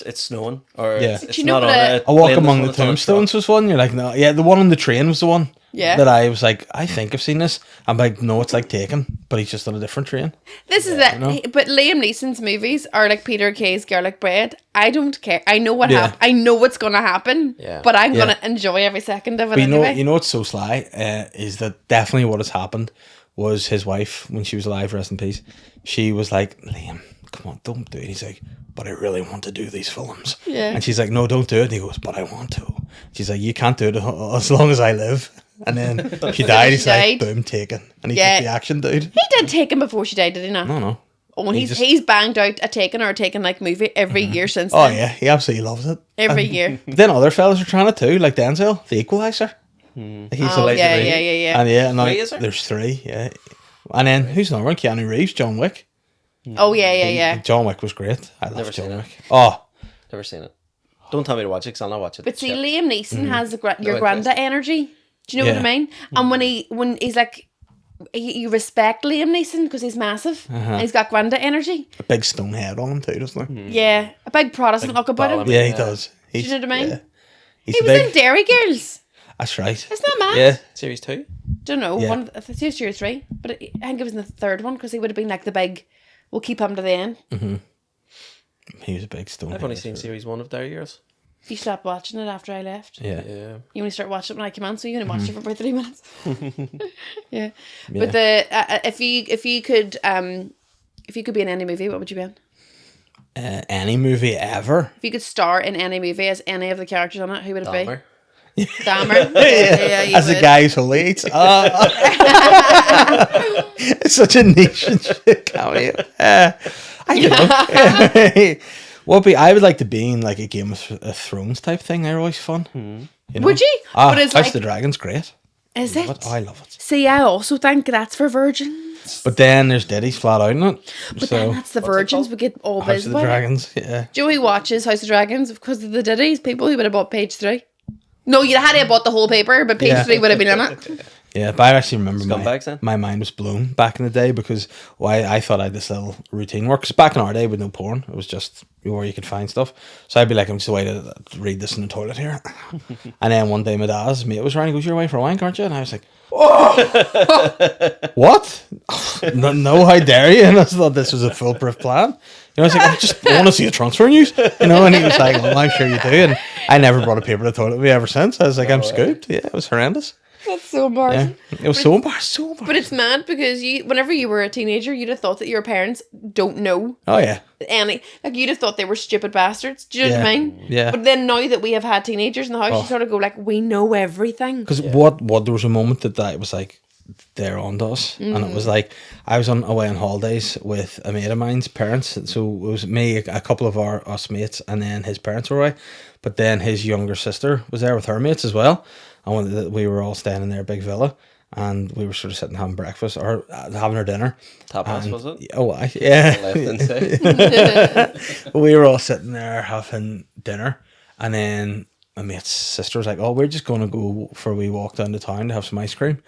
it's snowing, or Yeah. it's you know not what on a- it. A Walk Among the Tombstones was one. You're like, no, yeah, the one on the train was the one. Yeah. That I was like, I think I've seen this. I'm like, no, it's like Taken, but he's just on a different train. This is it. you know? But Liam Neeson's movies are like Peter Kay's Garlic Bread. I don't care. I know what Yeah. I know what's going to happen. Yeah. But I'm Yeah. going to enjoy every second of it But anyway. you know what's so sly is that definitely what has happened was his wife, when she was alive, rest in peace, she was like, Liam, come on, don't do it. He's like, but I really want to do these films. Yeah. And she's like, no, don't do it. And he goes, but I want to. She's like, you can't do it as long as I live. And then she died. He's like, boom, Taken. And he's Yeah. the action dude. He did Taken before she died, did he not? No. Oh, and He he's banged out a Taken or a Taken like movie every year since Oh, then. yeah. He absolutely loves it. Every year. But then other fellas are trying it too, like Denzel, the Equalizer. He's Oh, Lazy yeah, Ray. yeah. And yeah, now Three, is there? there's 3, yeah. And then who's another one? Keanu Reeves, John Wick. Oh, yeah. John Wick was great. I love Never John seen it. Wick. Oh, Never seen it. Don't tell me to watch it, because I'll not watch it. But see, Shit. Liam Neeson has your No granda interest. energy. Do you know what I Yeah. mean? And when he's like, you respect Liam Neeson because he's massive and he's got granda energy. a big stone head on him too, doesn't he? Yeah, a big Protestant look about him. bottom. Yeah, he Yeah. does. Do you know what I mean? Yeah. He's He was big. in Dairy Girls. That's right. Isn't that mad? Yeah. Series 2? Don't know. Yeah. One, if it's 2 or 3, but I think it was in the third one because he would have been like the big. We'll keep him to the end. He was a big stone I've head. only seen series 1 of Dairy Girls. You stopped watching it after I left. Yeah. Yeah. You only start watching it when I came on, so you only watched it for about 3 minutes. yeah. But the if you could be in any movie, what would you be in? Any movie ever. If you could star in any movie as any of the characters on it, who would it Dahmer. be? Dahmer. Yeah, you As the would. guy who's holy eats. It's such a niche and shit cameo. I don't know. I would like to be in like a Game of Thrones type thing. They're always fun. You know? Would you? But it's House like, the Dragon's great. is it? Oh, I love it. See, I also think that's for virgins. But then there's Diddy's flat out in it. But then that's the virgins. We get all House biz of the about it. Dragons, yeah. Joey watches House of Dragons because of the Diddy's people who would have bought page 3. No, you had to have bought the whole paper, but page Yeah. 3 would have been in it. Yeah, but I actually remember Scumbags, my mind was blown back in the day because I thought I had this little routine work. Because back in our day with no porn, it was just where you could find stuff. So I'd be like, I'm just away to read this in the toilet here. And then one day my dad's mate was around, he goes, you're away for a wank, aren't you? And I was like, oh! What? No, how dare you? And I thought this was a foolproof plan. You know, I was like, I just want to see the transfer news. You know, and he was like, well, I'm sure you do. And I never brought a paper to the toilet with me ever since. I was like, I'm scooped. Yeah, it was horrendous. That's so embarrassing. Yeah. It was so embarrassing. But it's mad because whenever you were a teenager, you'd have thought that your parents don't know. Oh, yeah. You'd have thought they were stupid bastards. Do you know what I mean? Yeah. But then now that we have had teenagers in the house, you sort of go like, we know everything. Because what there was a moment that was like, they're on to us. And it was like, I was away on holidays with a mate of mine's parents. So it was me, a couple of us mates, and then his parents were away. But then his younger sister was there with her mates as well. And we were all staying in their big villa, and we were sort of sitting having breakfast or having our dinner. Tapas, was it? Oh, yeah. Left and We were all sitting there having dinner, and then my mate's sister was like, "Oh, we're just going to go for a wee walk down to town to have some ice cream."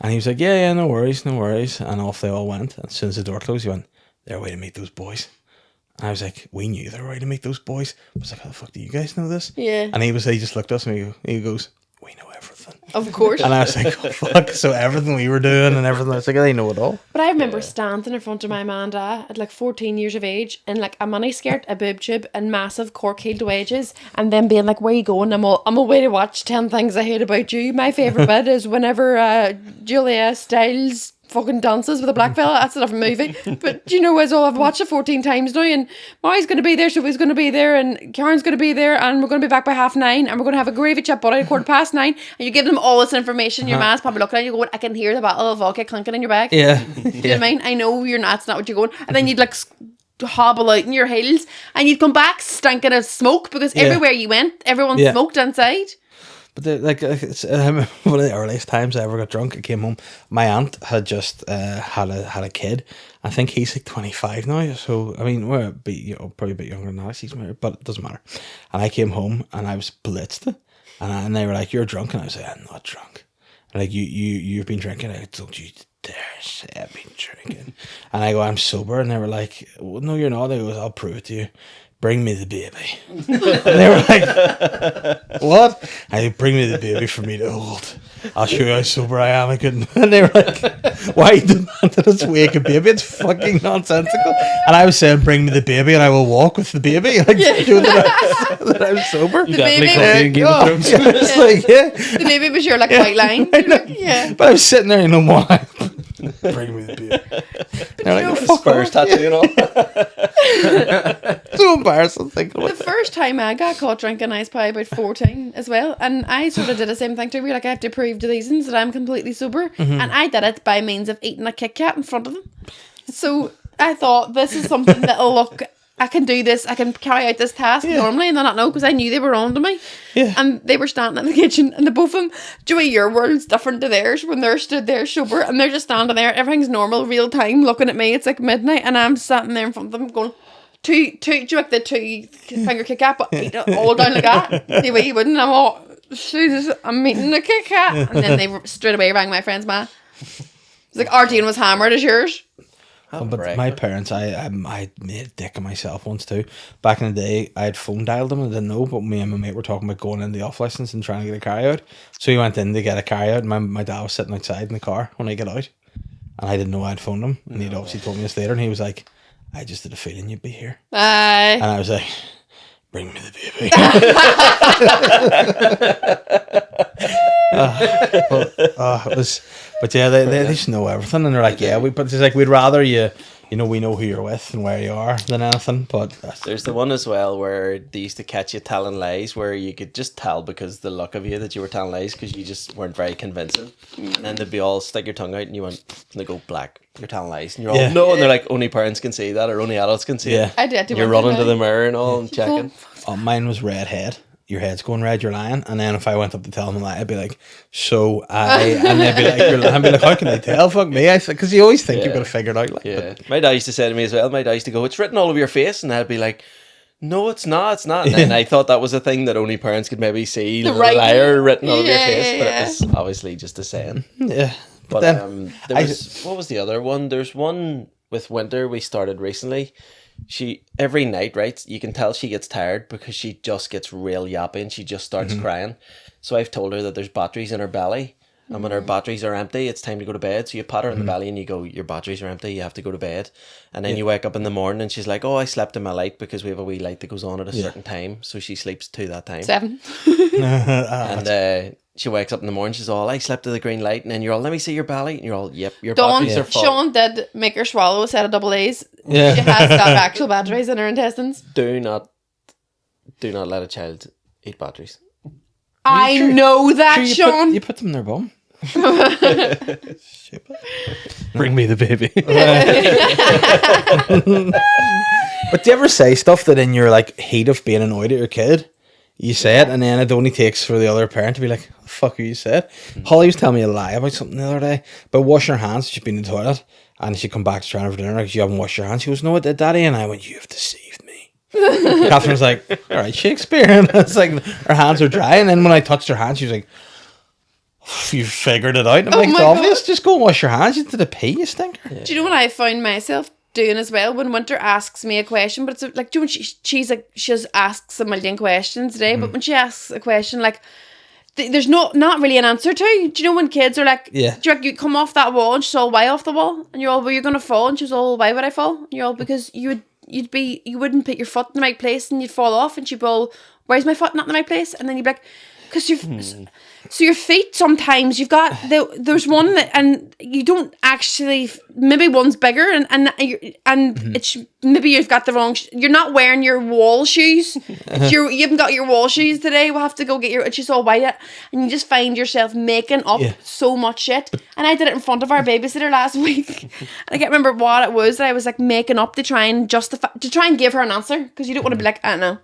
And he was like, "Yeah, no worries." And off they all went. And as soon as the door closed, he went, "They're away to meet those boys." And I was like, "We knew they were away to meet those boys." I was like, "How the fuck do you guys know this?" Yeah. And he just looked at us and he goes, "We know everything." Of course. And I was like, oh, fuck. So everything we were doing and everything, I was like, they know it all. But I remember standing in front of my man and dad at like 14 years of age in like a mini skirt, a boob tube, and massive cork heeled wedges, and then being like, where are you going? I'm away to watch 10 Things I Hate About You. My favourite bit is whenever Julia Stiles fucking dances with a black fella. That's a different movie. But you know, I've watched it 14 times now, and Molly's going to be there, Sophie's going to be there, and Karen's going to be there, and we're going to be back by 9:30, and we're going to have a gravy chip butty at 9:15, and you give them all this information. Your man's probably looking at you going, I can hear the bottle of vodka clinking in your bag. Yeah. Do you know what I mean? I know that's not what you're going. And then you'd like hobble out in your heels, and you'd come back stinking of smoke because everywhere you went, everyone smoked inside. But it's one of the earliest times I ever got drunk. I came home. My aunt had just had a kid. I think he's like 25 now. So I mean, we're probably a bit younger than us. He's married, but it doesn't matter. And I came home and I was blitzed, and they were like, "You're drunk," and I was like, "I'm not drunk." And like, you've been drinking. I told you. There's I've been drinking, and I go, "I'm sober," and they were like, well, "No, you're not." They go, "I'll prove it to you. Bring me the baby." And they were like, "What?" I bring me the baby for me to hold. I'll show you how sober I am. I couldn't. And they were like, "Why you demanded us wake a baby? It's fucking nonsensical." And I was saying, "Bring me the baby, and I will walk with the baby." Like, doing that I'm sober. You definitely coffee in Game of Thrones. It's like, the baby was your like white line. Yeah. But I was sitting there, why? Bring me the baby. They're like, Fuck Spurs tattoo and all. So embarrassing thinking about The first time I got caught drinking, I was probably about 14 as well, and I sort of did the same thing too. We're like, I have to prove to these ones that I'm completely sober, and I did it by means of eating a Kit Kat in front of them. So I thought, this is something that'll look, I can do this, I can carry out this task normally, and then not know, because I knew they were on to me. Yeah. And they were standing in the kitchen, and the both of them, Joey, your world's different to theirs when they're stood there sober, and they're just standing there, everything's normal, real time, looking at me. It's like midnight, and I'm sitting there in front of them going, do you like the 2 finger Kit Kat, but eat it all down like that? The way you wouldn't. I'm all, Jesus, I'm eating a Kit Kat. And then they straight away rang my friend's ma. It's like, our Dean was hammered as yours. But my parents, I made a dick of myself once too. Back in the day, I had phone dialed them and I didn't know, but me and my mate were talking about going in the off license and trying to get a carry out. So we went in to get a carry out, and my dad was sitting outside in the car when I got out, and I didn't know I'd phoned him, and he'd obviously told me this later, and he was like, "I just had a feeling you'd be here." Aye. And I was like, "Bring me the baby." It was, but yeah, they just know everything, and they're like, "Yeah, but it's like we'd rather you we know who you're with and where you are than anything." But there's the one as well where they used to catch you telling lies, where you could just tell because the look of you that you were telling lies because you just weren't very convincing, and then they'd be all stick your tongue out and you went, and they go, "Black, you're telling lies," and you're all no, and they're like, only parents can see that, or only adults can see it. I did. You're running to the mirror and all and checking. Mine was red head. Your head's going red, you're lying. And then if I went up to tell them a lie, I'd be like, "So and they'd be like, "You're lying." I'd be like, "How can they tell? Fuck me." Because you always think you're going to figure it out. Like, my dad used to say to me as well, my dad used to go, "It's written all over your face," and I'd be like, No, it's not. And I thought that was a thing that only parents could maybe see, the liar written all over your face, but it was obviously just a saying. Yeah. But then what was the other one? There's one with Winter we started recently. She, every night, right, you can tell she gets tired because she just gets real yappy and she just starts crying. So I've told her that there's batteries in her belly. And when her batteries are empty, it's time to go to bed. So you pat her in the belly and you go, your batteries are empty, you have to go to bed. And then you wake up in the morning and she's like, oh, I slept in my light because we have a wee light that goes on at a certain time. So she sleeps to that time. 7. And she wakes up in the morning, she's all, I slept to the green light. And then you're all, let me see your belly. And you're all, yep, your batteries are full. Sean did make her swallow a set of double A's. Yeah. She has got actual batteries in her intestines. Do not let a child eat batteries. I know that, Sean. You put them in their bum. Bring me the baby. But do you ever say stuff that in your like heat of being annoyed at your kid, you say it, and then it only takes for the other parent to be like, "What the fuck are you said?" Holly was telling me a lie about something the other day, but washing her hands. She'd been in the toilet and she come back to try for dinner because you haven't washed your hands. She goes, "No, what did Daddy?" And I went, "You have deceived me." Catherine was like, "All right, Shakespeare." And it's like her hands are dry, and then when I touched her hands, she was like, you figured it out. I'm like, it's obvious. Just go and wash your hands. You did a pee, you stinker. Yeah. Do you know what I found myself doing as well? When Winter asks me a question, but it's like, do you know, she's like, she's asked a million questions today, but when she asks a question, like, there's not really an answer to. Do you know when kids are like, do you come off that wall and she's all, why off the wall? And you're all, well, you're going to fall. And she's all, why would I fall? And you're all, because you wouldn't put your foot in the right place and you'd fall off. And she'd be all, where's my foot not in the right place? And then you'd be like, because so your feet, sometimes you've got there's one that, and you don't actually, maybe one's bigger and it's maybe you've got the wrong, you're not wearing your wall shoes. You haven't got your wall shoes today. We'll have to go get your, it's just all white, and you just find yourself making up so much shit. And I did it in front of our babysitter last week. And I can't remember what it was that I was like making up to try and justify, to try and give her an answer, because you don't want to be like, I don't know.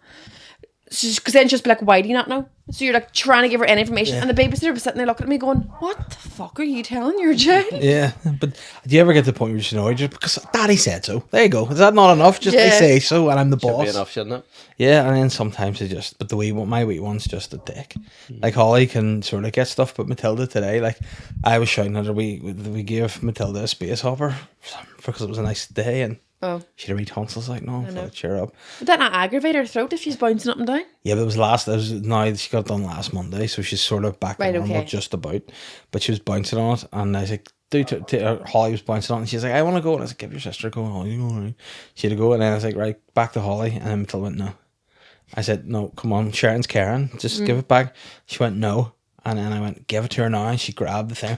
Because then she'll just be like, why do you not know? So you're like trying to give her any information, and the babysitter was sitting there looking at me going, what the fuck are you telling your child? Yeah, but do you ever get to the point where you know, just because Daddy said so? There you go. Is that not enough? Just I say so, and I'm the boss. Should be enough, shouldn't it? Yeah, and then sometimes it just, but my wee one's just a dick. Like Holly can sort of get stuff, but Matilda today, like I was shouting at her, we gave Matilda a space hopper because it was a nice day, and she had a wee tonsils, like, no, cheer up. Would that not aggravate her throat if she's bouncing up and down? Yeah, but now she got it done last Monday, so she's sort of back to normal, just about. But she was bouncing on it, and I was like, Holly was bouncing on it, and she's like, I want to go. And I was like, give your sister a go. Holly, you go, right? She had to go, and then I was like, right, back to Holly. And then Matilda went, no. I said, no, come on, Sharon's Karen, just give it back. She went, no. And then I went, give it to her now. And she grabbed the thing,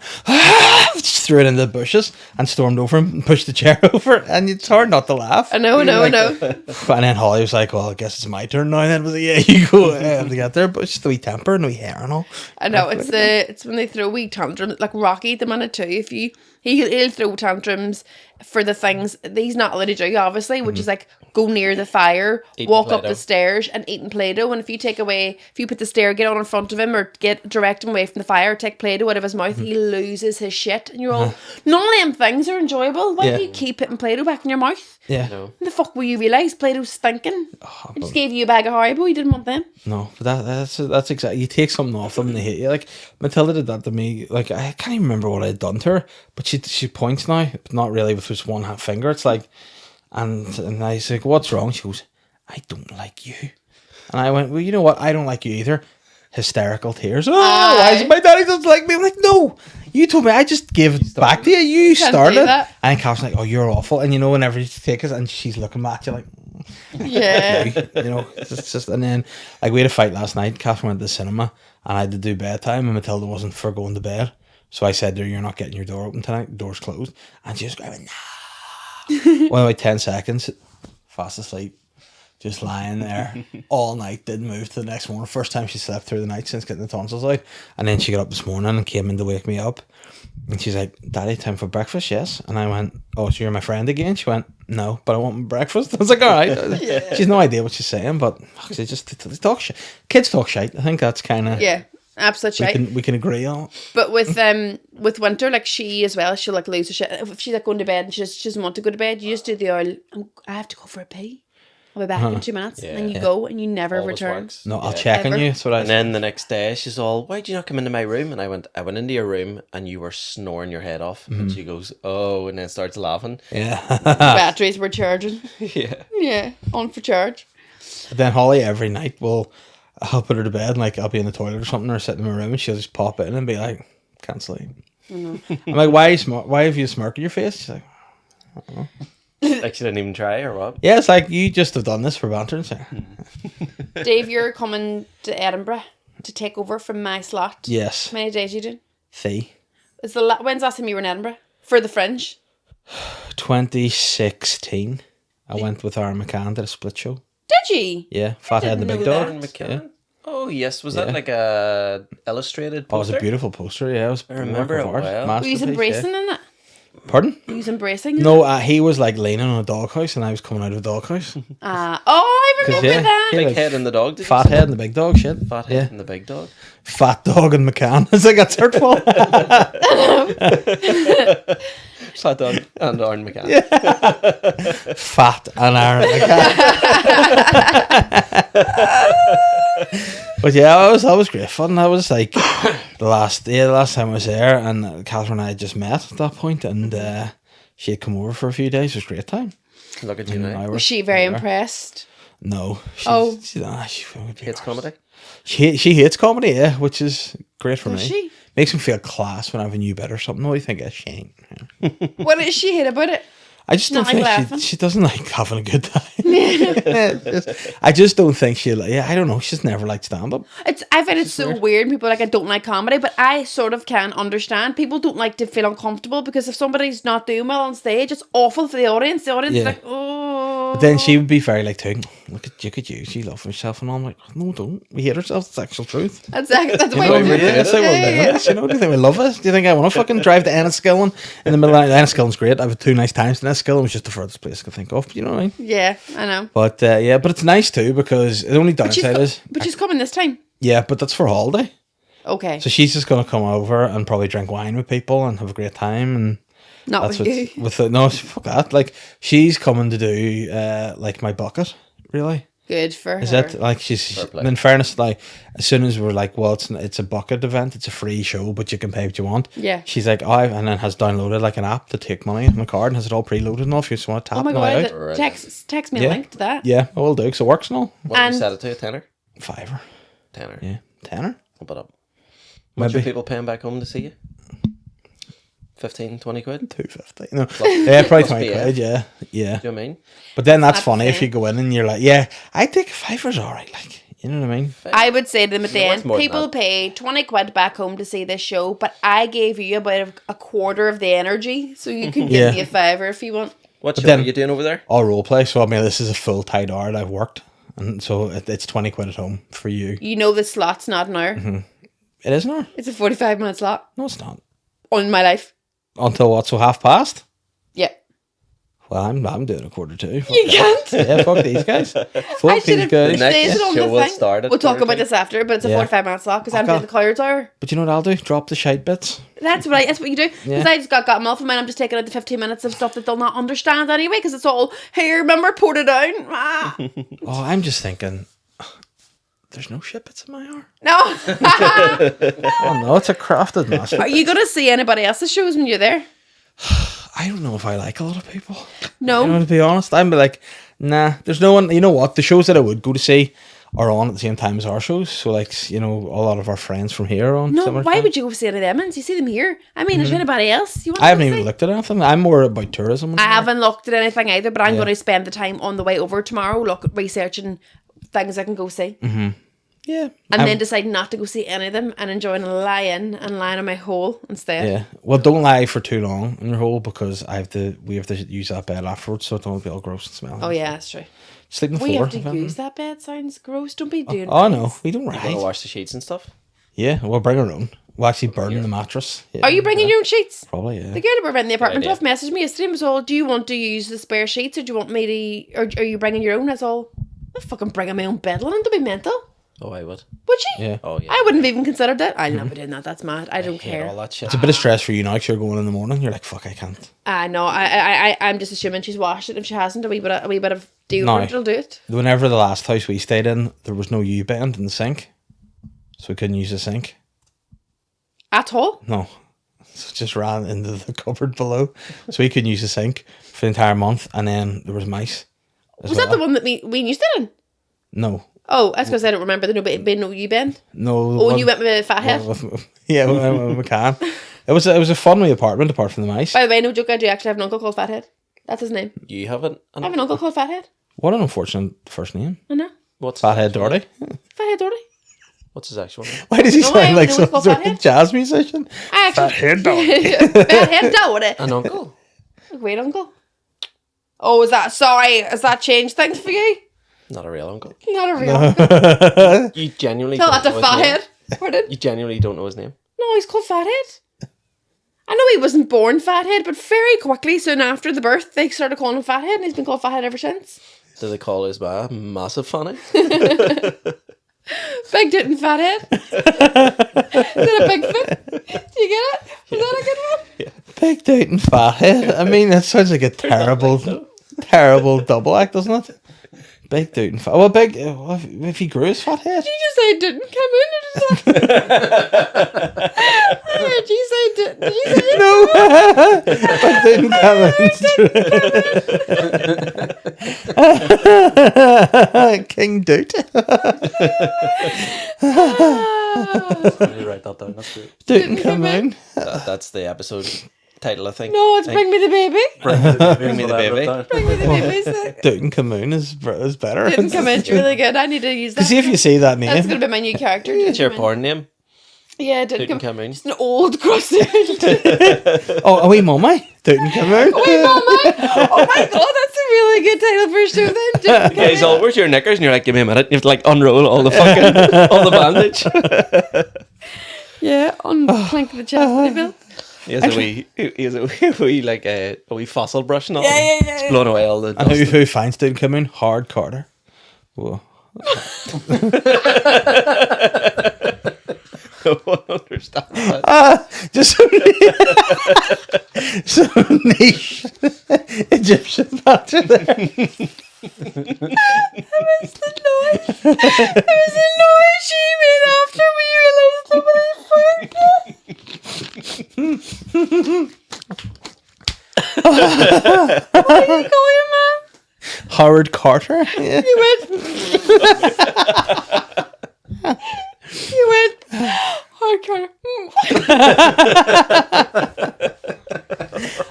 just threw it into the bushes and stormed over and pushed the chair over. And it's hard not to laugh. I know. And then Holly was like, well, I guess it's my turn now. And then I was like, yeah, you go ahead to get there. But it's just the wee temper and the wee hair and all. I know, it's when they throw wee tantrums, like Rocky at the minute too. If he'll throw tantrums for the things he's not allowed to do, obviously, which is like go near the fire, walk up the stairs and eating Play-Doh. And if you put the stair get on in front of him or direct him away from the fire, take Play-Doh out of his mouth, he loses his shit. And you're all, none of them things are enjoyable. Why do you keep putting Play-Doh back in your mouth? Yeah. No. When the fuck will you realise Play-Doh's stinking? I just gave you a bag of Haribo, you didn't want them. No, but that's exactly, you take something off them and they hate you. Like Matilda did that to me. Like I can't even remember what I had done to her, but she points now, but not really with just one finger. It's like, and I was like, what's wrong? She goes, I don't like you. And I went, well, you know what? I don't like you either. Hysterical tears. Oh, why is my daddy doesn't like me? I'm like, no, you told me. I just gave it back to you. You started. And Catherine's like, oh, you're awful. And you know, whenever you take it, and she's looking at you like, yeah, you know, it's just. And then like we had a fight last night. Catherine went to the cinema, and I had to do bedtime, and Matilda wasn't for going to bed. So I said to her, you're not getting your door open tonight. The door's closed. And she was going, nah. Well, about 10 seconds, fast asleep, just lying there all night, didn't move to the next morning. First time she slept through the night since getting the tonsils out. And then she got up this morning and came in to wake me up. And she's like, Daddy, time for breakfast? Yes. And I went, oh, so you're my friend again? She went, no, but I want my breakfast. I was like, all right. Yeah. She's no idea what she's saying, but they talk shit. Kids talk shit. I think that's kind of... Yeah. Absolutely right. We can agree on. But with Winter, like she as well, she'll like lose her shit. If she's like going to bed and she doesn't want to go to bed, you just do the old, I have to go for a pee. I'll be back in 2 minutes. And then you go and you never Always return. works. No, I'll check on you. That's what I And then the next day, she's all, "Why'd you not come into my room?" And I went into your room and you were snoring your head off. And she goes, "Oh," and then starts laughing. Yeah. Batteries were charging. Yeah. Yeah, on for charge. Then Holly every night I'll put her to bed and like I'll be in the toilet or something or sit in my room and she'll just pop in and be like, "Can't sleep." I'm like, "Why have you a smirk on your face?" She's like, "I don't know." Like she didn't even try or what? Yeah, it's like you just have done this for banter. So. Dave, you're coming to Edinburgh to take over from my slot. Yes. How many days you doing? Fee. When's the last time you were in Edinburgh? For the Fringe? 2016. I went with Aaron McCann to a split show. Did you? Yeah, Fathead and the didn't Big know Dog. Aaron McCann? Yeah. Oh, yes. Was that like a illustrated Oh, it was poster? a beautiful poster. Yeah, it was. I remember it well. Were you embracing in it? Pardon? Were you embracing it? No, he was like leaning on a doghouse and I was coming out of a doghouse. I remember that. Big Head and the Dog, did you Fathead say? and the Big Dog, shit. Fathead and the Big Dog. Fat Dog and McCann. It's like that's hurtful. Fat Dog and Aaron McCann. Fat and Aaron McCann. But yeah, that was great fun. That was like the last time I was there, and Catherine and I had just met at that point, and she had come over for a few days. It was a great time. Look at you now. Was she very impressed? No. She Hates comedy. She hates comedy, yeah, which is great for Does me. she? Makes me feel class when I have a new bit or something. What do you think? Shame. What does she hate about it? I just don't Not like think laughing? she doesn't like having a good time. I just don't think I don't know. She's never liked stand up. I find it so weird. People are like, I don't like comedy, but I sort of can understand. People don't like to feel uncomfortable because if somebody's not doing well on stage, it's awful for the audience. The audience is like, oh. But then she would be very like, look at you. She loves herself, and I'm like, no, don't. We hate ourselves. It's actual truth. That's why You know, we do that's how we'll do it. You know, do you think we love us? Do you think I want to fucking drive to Enniskillen in the middle of Enniskillen's great. I've had 2 nice times in Enniskillen. It was just the furthest place I could think of. You know what I mean? Yeah, I know. But but it's nice too because the only downside is. But she's coming this time. Yeah, but that's for holiday. Okay. So she's just gonna come over and probably drink wine with people and have a great time and. Not That's with you. No, fuck that. Like she's coming to do like my bucket, really. Good for her. Is that like she's in fairness, like as soon as we're like, well, it's a bucket event, it's a free show, but you can pay what you want. Yeah. She's like, and then has downloaded like an app to take money on the card and has it all preloaded and all if you just want to tap. Oh my on the way god! out. Right. Text me a link to that. Yeah, I will do because it works and all. What did And- you set it to? Tenner? £5. Tenner. Yeah, £10. I'll put up. What's Maybe. your people paying back home to see you? 15, 20 quid? £2.50. No, yeah, probably Plus 20 BA. quid. Yeah. Do you know what I mean? But then that's not funny fair. if you go in and you're like, yeah, I think £5's all right. Like, you know what I mean? I would say to them at the No, end, it's more than people that. pay 20 quid back home to see this show, but I gave you about a quarter of the energy, so you can give me a £5 if you want. What show then- are you doing over there? All role play. So I mean, this is a full tight hour that I've worked, and so it's 20 quid at home for you. You know the slot's not an hour. It is an hour. It's a 45-minute slot No, it's not. on my life. Until what? So past? Yeah. Well, I'm doing a quarter to. Fuck You that. can't. Yeah, fuck these guys. I Fuck should these have guys. Next stated on show the will thing. start at We'll talk about 30. this after, but it's a Yeah. 45-minute slot because I'm Okay. doing the Clothes Hour. But you know what I'll do? Drop the shite bits. That's what you do. Because Yeah. I just got them off of mine. I'm just taking out the 15 minutes of stuff that they'll not understand anyway because it's all, hey, remember, pour it down. Ah. Oh, I'm just thinking. There's no shit bits in my hour. No. Oh no, it's a crafted master. Are you going to see anybody else's shows when you're there? I don't know if I like a lot of people. No. You know, to be honest, I'm like, nah. There's no one. You know what? The shows that I would go to see are on at the same time as our shows. So like, you know, a lot of our friends from here are on. No, similar why time. would you go see any of them? And you see them here. I mean, is there anybody else you want I haven't to even see? looked at anything. I'm more about tourism. I haven't looked at anything either, but I'm Yeah. going to spend the time on the way over tomorrow researching things I can go see. Yeah. And then deciding not to go see any of them and enjoying lying on my hole instead. Yeah. Well, don't lie for too long in your hole because we have to use that bed afterwards, so it don't be all gross and smelly. Oh, yeah, that's true. Sleep on the We floor. have to use that bed. Sounds gross. Don't be doing Oh that. no, we don't You want to ride. wash the sheets and stuff? Yeah, we'll bring our own. We'll actually burn the mattress. Yeah, Are you bringing your own sheets? Probably, yeah. The girl that we're renting the apartment idea. off messaged me yesterday and was all, do you want to use the spare sheets or do you want me to, or are you bringing your own? That's all. I'm fucking bringing my own bed linen to be mental. Oh, I would. Would she? Yeah. Oh, yeah. I wouldn't have even considered that. I'll never do that. That's mad. I don't hate care. all that shit. It's a bit of stress for you now, 'cause you're going in the morning. You're like, fuck, I can't. No, I'm just assuming she's washed it. If she hasn't, a wee bit of deodorant will do it. Whenever the last house we stayed in, there was no U-bend in the sink. So we couldn't use the sink. At all? No. So it just ran into the cupboard below. So we couldn't use the sink for the entire month. And then there was mice. Was that the one that we used it in? No. Oh, I was going to say I don't remember there being no U-bend. No. Oh, and you went with a fat head? Yeah, we can. It was a fun wee apartment apart from the mice. By the way, no joke, I do actually have an uncle called Fathead. That's his name. You haven't? I have an uncle called Fathead. What an unfortunate first name. I know. What's Fathead Doherty. Fathead Doherty. What's his actual name? Why does he No, I sound like know some it's called sort of Fathead. jazz musician? I actually... Fathead Doherty. Fathead Doherty. An uncle? A great uncle. Oh, is that changed things for you? Not a real uncle. Not a real uncle. You genuinely Tell don't that know to his name? Fathead. Pardon? You genuinely don't know his name? No, he's called Fathead. I know he wasn't born Fathead, but very quickly, soon after the birth, they started calling him Fathead, and he's been called Fathead ever since. Do they call his ba massive funny? Big Tootin' Fathead. Is that a Bigfoot? Do you get it? Is that a good one? Yeah. Big Tootin' Fathead. I mean, that sounds like a terrible double act, doesn't it? Big Tootin' Fathead. Well, if he grew his fat head. Did you just say it didn't come in? Or just I heard you say did. Did you say it? No, Big didn't come in. King Doot. You write that down. That's great. Didn't come in. That's the episode title, I think. No, it's Bring Me the Baby. Bring me the baby. Bring Me the Baby. Didn't come in is better. Didn't come in. It's really good. I need to use that. See if you see that That's name. going to be my new character. It's your porn name. Yeah, didn't Didn't come come in. Just an old crusty. Oh, a wee mummy. Didn't come in. Wait, Mama. Oh my god, that's a really good title for a show then. Didn't come Yeah, he's in. all, where's your knickers? And you're like, give me a minute. You have to like unroll all the fucking, all the bandage. Yeah, unclink the chastity belt. He has a wee like a wee fossil brush and all. Yeah. It's blowing away all the And dust. who finds didn't come in? Hard Carter. Whoa. I won't understand that. Just some niche Egyptian pattern there. That was the noise. That was the noise she made after we realised the What do you call your man? Howard Carter. Yeah. You went hard corner.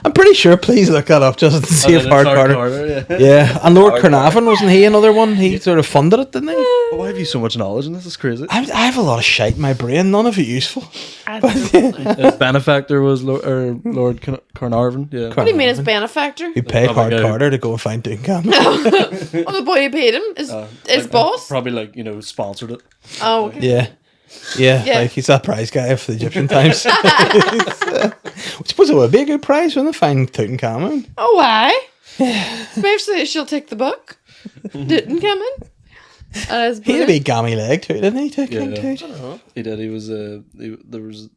I'm pretty sure. Please look that up just to see if Howard Carter. Yeah, and Lord Carnarvon, wasn't he another one? He sort of funded it, didn't he? Why have you so much knowledge in this? It's crazy. I have a lot of shite in my brain. None of it useful. His benefactor was Lord Carnarvon. Yeah. What do you mean it's benefactor? He paid Probably Howard go- Carter to go and find Duncan. Oh, the boy who paid him is his boss. Probably sponsored it. Oh, okay. Yeah, Yeah. like he's that prize guy for the Egyptian times. I suppose it would be a good prize when they find Tutankhamun. Oh, why? Maybe she'll take the book. Didn't come in. He had a big gammy leg too, didn't he? King Yeah. Tut? He did. He was there was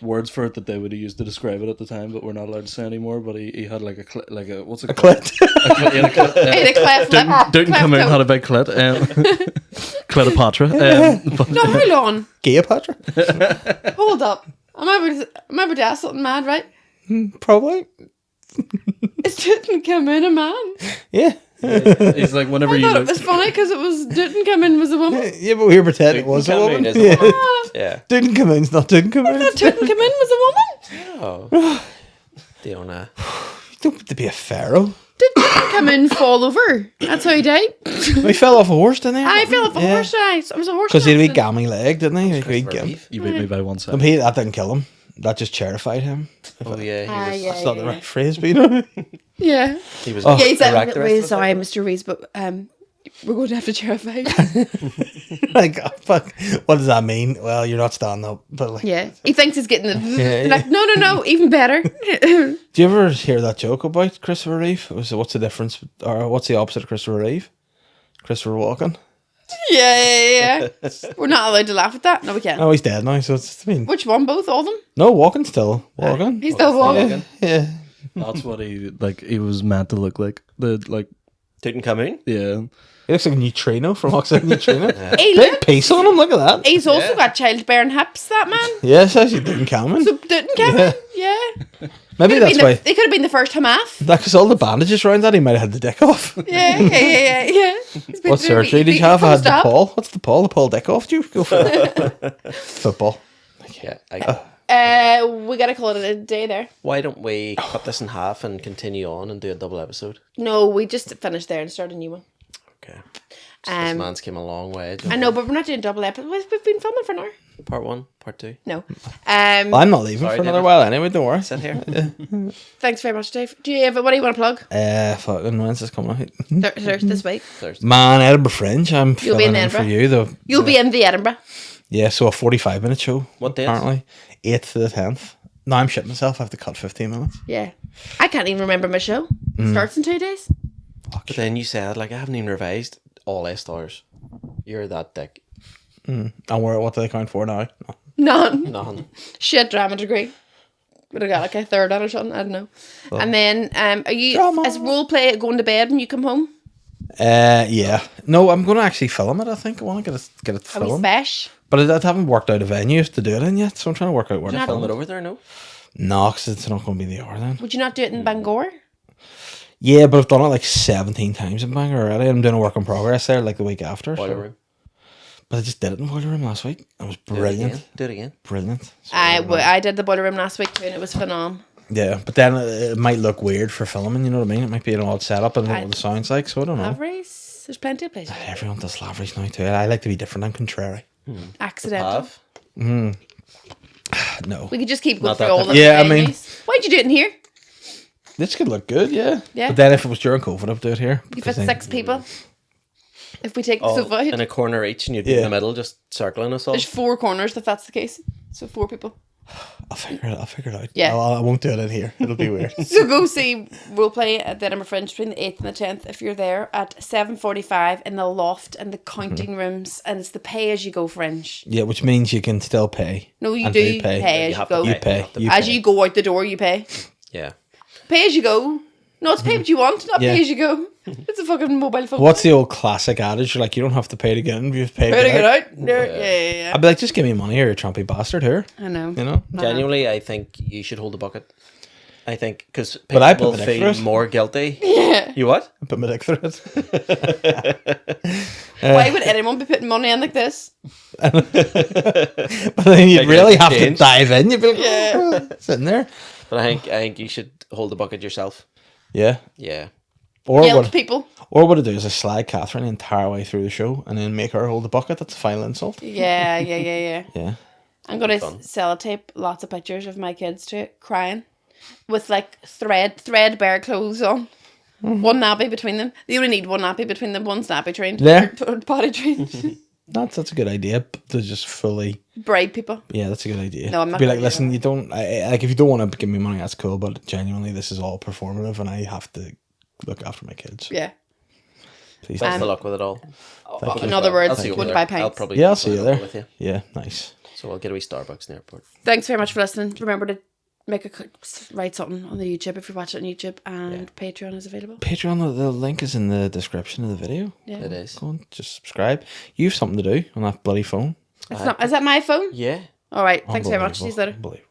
words for it that they would have used to describe it at the time, but we're not allowed to say anymore. But he had like a what's it called? Clit. Hey, the cleft lip. Didn't come in had a big clit. Cleopatra. No, hold on. Cleopatra? Hold up. Am I about to ask something mad, right? Probably. It didn't come in a man. Yeah. He's like whenever I you thought it look. was funny because it was didn't come in was a woman. Yeah, but we were pretending it was a Tutankhamun woman. is a Yeah. woman. Ah, Yeah. Tutankhamun's not Tutankhamun. that didn't come in was a woman. Oh. Diona. You don't have to be a pharaoh. Didn't come in fall over. That's how he died. He fell off a horse, didn't he? I fell off a horse. It was a horse. Because he had a wee accident. gammy leg, didn't he? Like, Christopher gam- Reeve. You beat me by 1 second. That didn't kill him. That just terrified him. Oh yeah, he was. Yeah, That's not the right phrase, but you know. Yeah. He was. Oh. Yeah, he said, Correct the rest really of the sorry, Mr. Rees, but we're going to have to terrify you. Like, oh, fuck. What does that mean? Well, you're not standing up. But like, Yeah. He thinks he's getting the... Yeah. Like, no, even better. do you ever hear that joke about Christopher Reeve? What's the difference, or what's the opposite of Christopher Reeve? Christopher Walken. Yeah. We're not allowed to laugh at that. No, we can't. Oh, he's dead now, so it's, Which one? Both? All of them? No, walking still. Walking. He's still walking. Yeah. That's what he was meant to look like. Tutankhamun? Yeah. He looks like a neutrino from Oxide Neutrino. He Big piece on him, look at that. He's also got childbearing hips, that man. Yes, actually didn't come in. So didn't Kevin? Yeah. Maybe that's why. They could have been the first Hamas. Because all the bandages around that, he might have had the dick off. Yeah. What surgery did you have? I had the Paul. What's the Paul? The Paul dick off? Do you go for it? Football. Yeah. We gotta call it a day there. Why don't we cut this in half and continue on and do a double episode? No, we just finished there and started a new one. Okay. This man's came a long way. I know, but we're not doing double episodes. We've been filming for an hour. Part 1, part 2. No. Well, I'm not leaving for another while anyway, don't worry. Sit here. Thanks very much, Dave. Do you have what do you want to plug? Fucking when's this coming out? This week. Thursday. Man, Edinburgh Fringe. You'll be in in for Edinburgh. you though. You'll be in the Edinburgh. Yeah, so a 45-minute show. What date? Apparently, 8th to the 10th. No, I'm shitting myself. I have to cut 15 minutes. Yeah. I can't even remember my show. Starts in 2 days. But then you said, like, I haven't even revised all S stars. You're that dick. And what do they count for now? None. Nothing. Shit drama degree. Would have got like a third out or something. I don't know. And then, are you as role play going to bed when you come home? Yeah. No, I'm going to actually film it. I think I want to get it Are we filmed. special? But I haven't worked out a venue to do it in yet, so I'm trying to work out where to Not film Film it. it over there, no? No, because it's not going to be the hour then. Would you not do it in Bangor? Yeah, but I've done it like 17 times in Bangor already. I'm doing a work in progress there like the week after. Boiler so. room. But I just did it in Boiler Room last week. It was brilliant. Do it again. Brilliant. So, I did the Boiler Room last week too, and it was phenomenal. yeah, but then it might look weird for filming, you know what I mean? It might be an odd setup and what the sound's like, so I don't know. Lavery's, there's plenty of places. Everyone does Lavery's now too. I like to be different. I'm contrary. Accidental. Have? No. We could just keep going Not through that all the Yeah, I mean- venues. Why'd you do it in here? This could look good, yeah. Yeah. But then if it was during COVID, I'd do it here. You because fit then- 6 people. If we take the Oh, sofa out, in a corner each and you'd be in Yeah. the middle just circling us all. there's 4 corners if that's the case. So 4 people. I'll figure it out. Yeah. I won't do it in here. It'll be weird. So go see Roleplay at the Edinburgh Fringe between the 8th and the 10th if you're there at 7:45 in the loft and the counting rooms, and it's the pay-as-you-go Fringe. Yeah, which means you can still pay. No, you And do pay. pay as You you have to go. pay. You pay. You As pay. you go out the door, you pay. Yeah. Pay as you go. No, it's pay what you want, not Yeah. pay as you go. It's a fucking mobile phone. What's the old classic adage? You're like, you don't have to pay to get in, you have to pay to Pay to get get out. out? No, yeah. I'd be like, just give me money or you trumpy bastard here. I know. You know? Genuinely, I think you should hold the bucket. I think, because But I people put my dick feel through it. more guilty. Yeah. You what? I put my dick through it. Why would anyone be putting money in like this? But then you'd Like really a have to change. dive in. You'd be like, "Oh," sitting there. But I think you should hold the bucket yourself. Yeah. Yeah. Or Guilt what, people. or what I do is I slag Catherine the entire way through the show and then make her hold the bucket. That's a final insult. Yeah. Yeah. I'm going to Fun. sellotape lots of pictures of my kids to it, crying. With like threadbare clothes on. One nappy between them. They only need one nappy between them. One's nappy trained. There. Or potty trained. That's a good idea. To just fully. Bribe people. Yeah, that's a good idea. No, I'm not Be gonna like, do listen, you don't. Like, if you don't want to give me money, that's cool. But genuinely, this is all performative, and I have to look after my kids. Yeah. Please. Best of luck with it all. In other words, I'll see you over wouldn't there. buy pints. I'll probably Yeah, I'll see you join up there. with you. Yeah, nice. So I'll get a wee Starbucks in the airport. Thanks very much for listening. Remember to write something on the YouTube if you watch it on YouTube, and Patreon is available. Patreon, the link is in the description of the video. Yeah. It is. Go on, just subscribe. You have something to do on that bloody phone. It's not. Is that my phone? Yeah. All right. Thanks very much. See you later. Unbelievable.